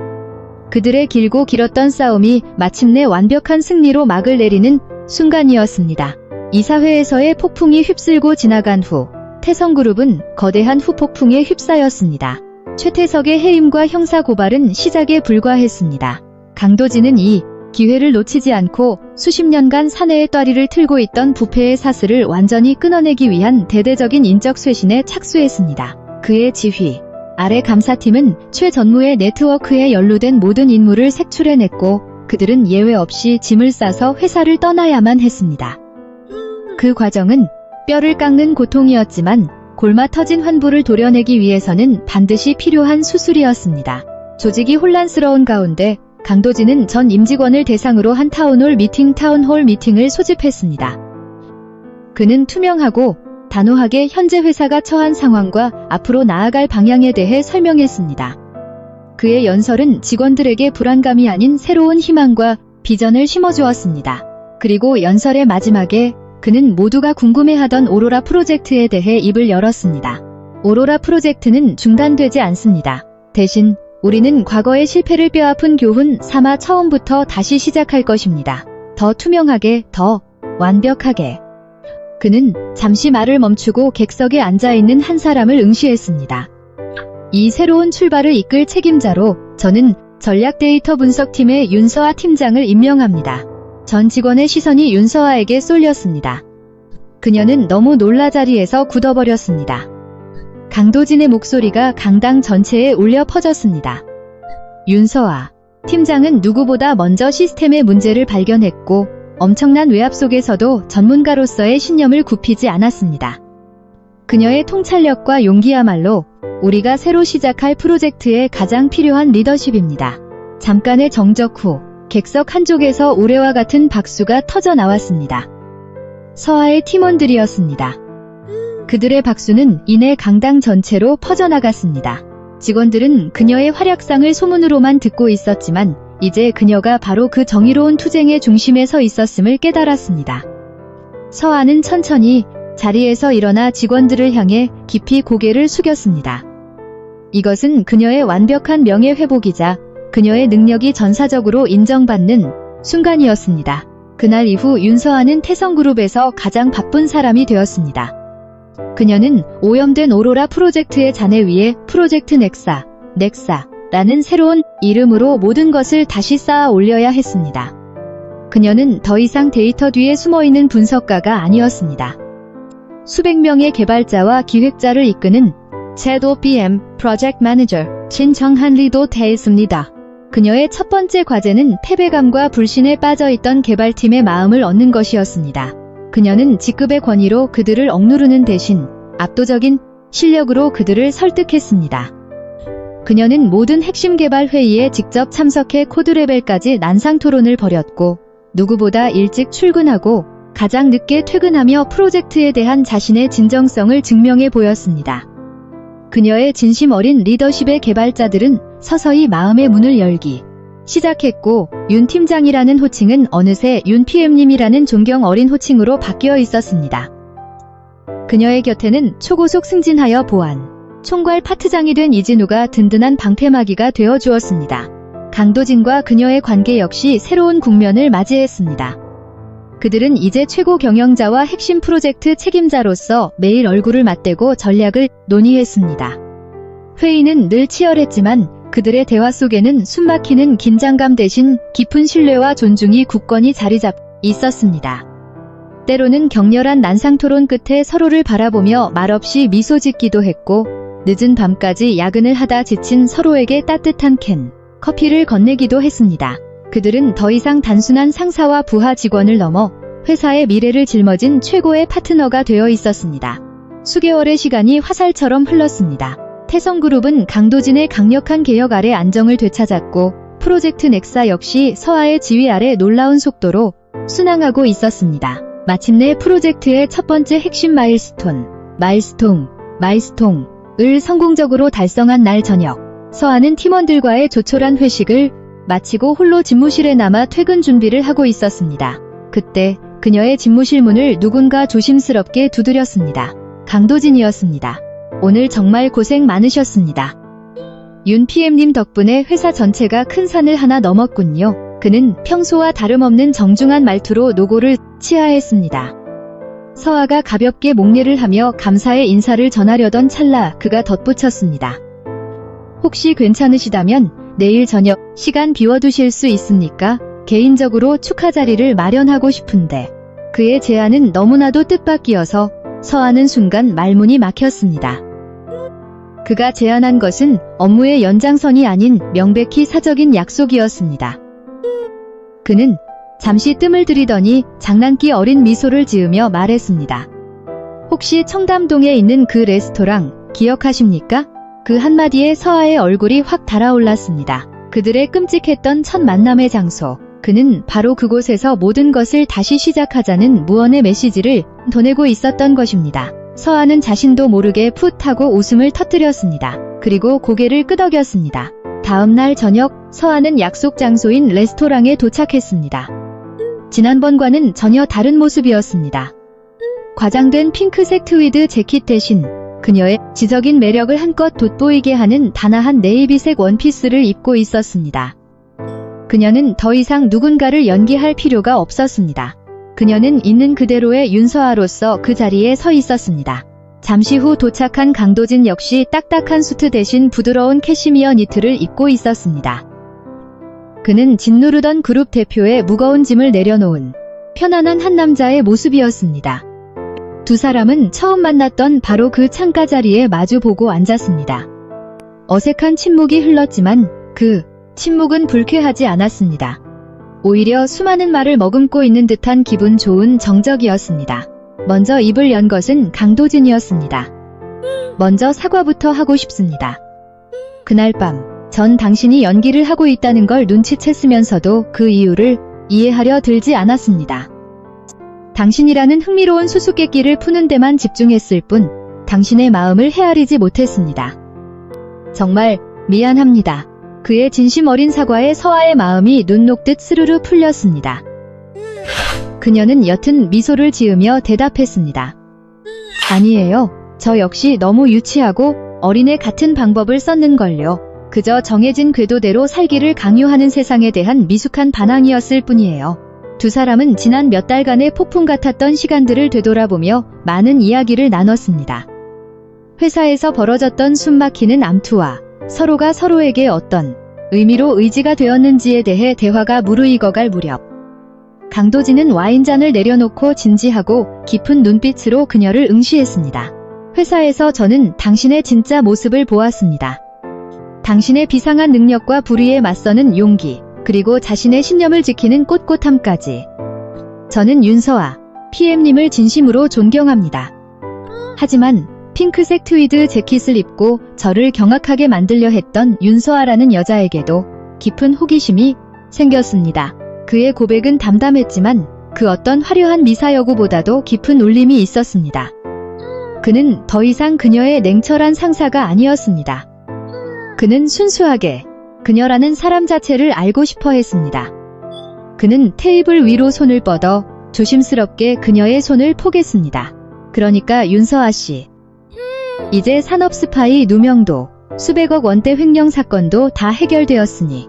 그들의 길고 길었던 싸움이 마침내 완벽한 승리로 막을 내리는 순간이었습니다. 이사회에서의 폭풍이 휩쓸고 지나간 후 태성그룹은 거대한 후폭풍에 휩싸였습니다. 최태석의 해임과 형사고발은 시작에 불과했습니다. 강도진은 이 기회를 놓치지 않고 수십 년간 사내의 따리를 틀고 있던 부패의 사슬을 완전히 끊어내기 위한 대대적인 인적 쇄신에 착수했습니다. 그의 지휘 아래 감사팀은 최전무의 네트워크에 연루된 모든 인물을 색출해냈고 그들은 예외 없이 짐을 싸서 회사를 떠나야만 했습니다. 그 과정은 뼈를 깎는 고통이었지만 골마 터진 환부를 도려내기 위해서는 반드시 필요한 수술이었습니다. 조직이 혼란스러운 가운데 강도진은 전 임직원을 대상으로 한 타운홀 미팅을 소집했습니다. 그는 투명하고 단호하게 현재 회사가 처한 상황과 앞으로 나아갈 방향에 대해 설명했습니다. 그의 연설은 직원들에게 불안감이 아닌 새로운 희망과 비전을 심어주었습니다. 그리고 연설의 마지막에 그는 모두가 궁금해하던 오로라 프로젝트에 대해 입을 열었습니다. 오로라 프로젝트는 중단되지 않습니다. 대신 우리는 과거의 실패를 뼈아픈 교훈 삼아 처음부터 다시 시작할 것입니다. 더 투명하게, 더 완벽하게. 그는 잠시 말을 멈추고 객석에 앉아있는 한 사람을 응시했습니다. 이 새로운 출발을 이끌 책임자로 저는 전략 데이터 분석팀의 윤서아 팀장을 임명합니다. 전 직원의 시선이 윤서아에게 쏠렸습니다. 그녀는 너무 놀라 자리에서 굳어버렸습니다. 강도진의 목소리가 강당 전체에 울려 퍼졌습니다. 윤서아 팀장은 누구보다 먼저 시스템의 문제를 발견했고 엄청난 외압 속에서도 전문가로서의 신념을 굽히지 않았습니다. 그녀의 통찰력과 용기야말로 우리가 새로 시작할 프로젝트에 가장 필요한 리더십입니다. 잠깐의 정적 후 객석 한쪽에서 올해와 같은 박수가 터져 나왔습니다. 서아의 팀원들이었습니다. 그들의 박수는 이내 강당 전체로 퍼져나갔습니다. 직원들은 그녀의 활약상을 소문으로만 듣고 있었지만 이제 그녀가 바로 그 정의로운 투쟁의 중심에 서 있었음을 깨달았습니다. 서아는 천천히 자리에서 일어나 직원들을 향해 깊이 고개를 숙였습니다. 이것은 그녀의 완벽한 명예회복이자 그녀의 능력이 전사적으로 인정받는 순간이었습니다. 그날 이후 윤서아는 태성그룹에서 가장 바쁜 사람이 되었습니다. 그녀는 오염된 오로라 프로젝트의 잔해 위에 프로젝트 넥사라는 새로운 이름으로 모든 것을 다시 쌓아 올려야 했습니다. 그녀는 더 이상 데이터 뒤에 숨어있는 분석가가 아니었습니다. 수백 명의 개발자와 기획자를 이끄는 섀도우 PM 프로젝트 매니저 신정한리도 되었습니다. 그녀의 첫 번째 과제는 패배감과 불신에 빠져있던 개발팀의 마음을 얻는 것이었습니다. 그녀는 직급의 권위로 그들을 억누르는 대신 압도적인 실력으로 그들을 설득했습니다. 그녀는 모든 핵심 개발 회의에 직접 참석해 코드 레벨까지 난상 토론을 벌였고 누구보다 일찍 출근하고 가장 늦게 퇴근하며 프로젝트에 대한 자신의 진정성을 증명해 보였습니다. 그녀의 진심 어린 리더십의 개발자들은 서서히 마음의 문을 열기 시작했고 윤 팀장이라는 호칭은 어느새 윤 PM님이라는 존경 어린 호칭으로 바뀌어 있었습니다. 그녀의 곁에는 초고속 승진하여 보안, 총괄 파트장이 된 이진우가 든든한 방패막이가 되어 주었습니다. 강도진과 그녀의 관계 역시 새로운 국면을 맞이했습니다. 그들은 이제 최고 경영자와 핵심 프로젝트 책임자로서 매일 얼굴을 맞대고 전략을 논의했습니다. 회의는 늘 치열했지만 그들의 대화 속에는 숨막히는 긴장감 대신 깊은 신뢰와 존중이 굳건히 자리잡고 있었습니다. 때로는 격렬한 난상토론 끝에 서로를 바라보며 말없이 미소 짓기도 했고 늦은 밤까지 야근을 하다 지친 서로에게 따뜻한 커피를 건네기도 했습니다. 그들은 더 이상 단순한 상사와 부하 직원을 넘어 회사의 미래를 짊어진 최고의 파트너가 되어 있었습니다. 수개월의 시간이 화살처럼 흘렀습니다. 태성그룹은 강도진의 강력한 개혁 아래 안정을 되찾았고 프로젝트 넥사 역시 서아의 지휘 아래 놀라운 속도로 순항하고 있었습니다. 마침내 프로젝트의 첫 번째 핵심 마일스톤을 성공적으로 달성한 날 저녁, 서아는 팀원들과의 조촐한 회식을 마치고 홀로 집무실에 남아 퇴근 준비를 하고 있었습니다. 그때 그녀의 집무실 문을 누군가 조심스럽게 두드렸습니다. 강도진이었습니다. 오늘 정말 고생 많으셨습니다. 윤 PM님 덕분에 회사 전체가 큰 산을 하나 넘었군요. 그는 평소와 다름없는 정중한 말투로 노고를 치하했습니다. 서아가 가볍게 목례를 하며 감사의 인사를 전하려던 찰나 그가 덧붙였습니다. 혹시 괜찮으시다면 내일 저녁 시간 비워두실 수 있습니까? 개인적으로 축하 자리를 마련하고 싶은데. 그의 제안은 너무나도 뜻밖이어서 서아는 순간 말문이 막혔습니다. 그가 제안한 것은 업무의 연장선이 아닌 명백히 사적인 약속이었습니다. 그는 잠시 뜸을 들이더니 장난기 어린 미소를 지으며 말했습니다. 혹시 청담동에 있는 그 레스토랑 기억하십니까? 그 한마디에 서아의 얼굴이 확 달아올랐습니다. 그들의 끔찍했던 첫 만남의 장소. 그는 바로 그곳에서 모든 것을 다시 시작하자는 무언의 메시지를 보내고 있었던 것입니다. 서아는 자신도 모르게 풋 하고 웃음을 터뜨렸습니다. 그리고 고개를 끄덕였습니다. 다음 날 저녁 서아는 약속 장소인 레스토랑에 도착했습니다. 지난번과는 전혀 다른 모습이었습니다. 과장된 핑크색 트위드 재킷 대신 그녀의 지적인 매력을 한껏 돋보이게 하는 단아한 네이비색 원피스를 입고 있었습니다. 그녀는 더 이상 누군가를 연기할 필요가 없었습니다. 그녀는 있는 그대로의 윤서아로서 그 자리에 서 있었습니다. 잠시 후 도착한 강도진 역시 딱딱한 수트 대신 부드러운 캐시미어 니트를 입고 있었습니다. 그는 짓누르던 그룹 대표의 무거운 짐을 내려놓은 편안한 한 남자의 모습이었습니다. 두 사람은 처음 만났던 바로 그 창가 자리에 마주보고 앉았습니다. 어색한 침묵이 흘렀지만 그 침묵은 불쾌하지 않았습니다. 오히려 수많은 말을 머금고 있는 듯한 기분 좋은 정적이었습니다. 먼저 입을 연 것은 강도진이었습니다. 먼저 사과부터 하고 싶습니다. 그날 밤, 전 당신이 연기를 하고 있다는 걸 눈치챘으면서도 그 이유를 이해하려 들지 않았습니다. 당신이라는 흥미로운 수수께끼를 푸는 데만 집중했을 뿐 당신의 마음을 헤아리지 못했습니다. 정말 미안합니다. 그의 진심 어린 사과에 서아의 마음이 눈 녹듯 스르르 풀렸습니다. 그녀는 옅은 미소를 지으며 대답했습니다. 아니에요. 저 역시 너무 유치하고 어린애 같은 방법을 썼는걸요. 그저 정해진 궤도대로 살기를 강요하는 세상에 대한 미숙한 반항이었을 뿐이에요. 두 사람은 지난 몇 달간의 폭풍 같았던 시간들을 되돌아보며 많은 이야기를 나눴습니다. 회사에서 벌어졌던 숨막히는 암투와 서로가 서로에게 어떤 의미로 의지가 되었는지에 대해 대화가 무르익어갈 무렵 강도진은 와인잔을 내려놓고 진지하고 깊은 눈빛으로 그녀를 응시했습니다. 회사에서 저는 당신의 진짜 모습을 보았습니다. 당신의 비상한 능력과 불의에 맞서는 용기, 그리고 자신의 신념을 지키는 꼿꼿함까지. 저는 윤서아, PM님을 진심으로 존경합니다. 하지만 핑크색 트위드 재킷을 입고 저를 경악하게 만들려 했던 윤서아라는 여자에게도 깊은 호기심이 생겼습니다. 그의 고백은 담담했지만 그 어떤 화려한 미사여구보다도 깊은 울림이 있었습니다. 그는 더 이상 그녀의 냉철한 상사가 아니었습니다. 그는 순수하게 그녀라는 사람 자체를 알고 싶어 했습니다. 그는 테이블 위로 손을 뻗어 조심스럽게 그녀의 손을 포겠습니다. 그러니까 윤서아 씨. 이제 산업 스파이 누명도, 수백억 원대 횡령 사건도 다 해결되었으니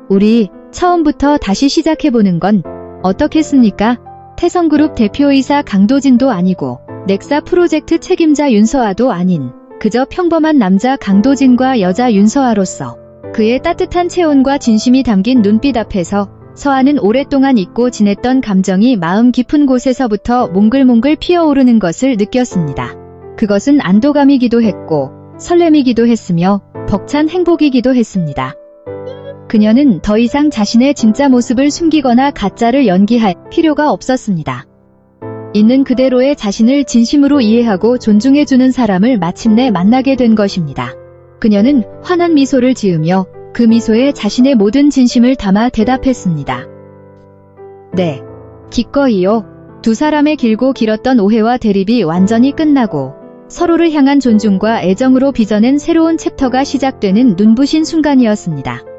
우리 처음부터 다시 시작해보는 건 어떻겠습니까? 태성그룹 대표이사 강도진도 아니고 넥사 프로젝트 책임자 윤서아도 아닌 그저 평범한 남자 강도진과 여자 윤서아로서 그의 따뜻한 체온과 진심이 담긴 눈빛 앞에서 서아는 오랫동안 잊고 지냈던 감정이 마음 깊은 곳에서부터 몽글몽글 피어오르는 것을 느꼈습니다. 그것은 안도감이기도 했고 설렘이기도 했으며 벅찬 행복이기도 했습니다. 그녀는 더 이상 자신의 진짜 모습을 숨기거나 가짜를 연기할 필요가 없었습니다. 있는 그대로의 자신을 진심으로 이해하고 존중해주는 사람을 마침내 만나게 된 것입니다. 그녀는 환한 미소를 지으며 그 미소에 자신의 모든 진심을 담아 대답했습니다. 네, 기꺼이요. 두 사람의 길고 길었던 오해와 대립이 완전히 끝나고 서로를 향한 존중과 애정으로 빚어낸 새로운 챕터가 시작되는 눈부신 순간이었습니다.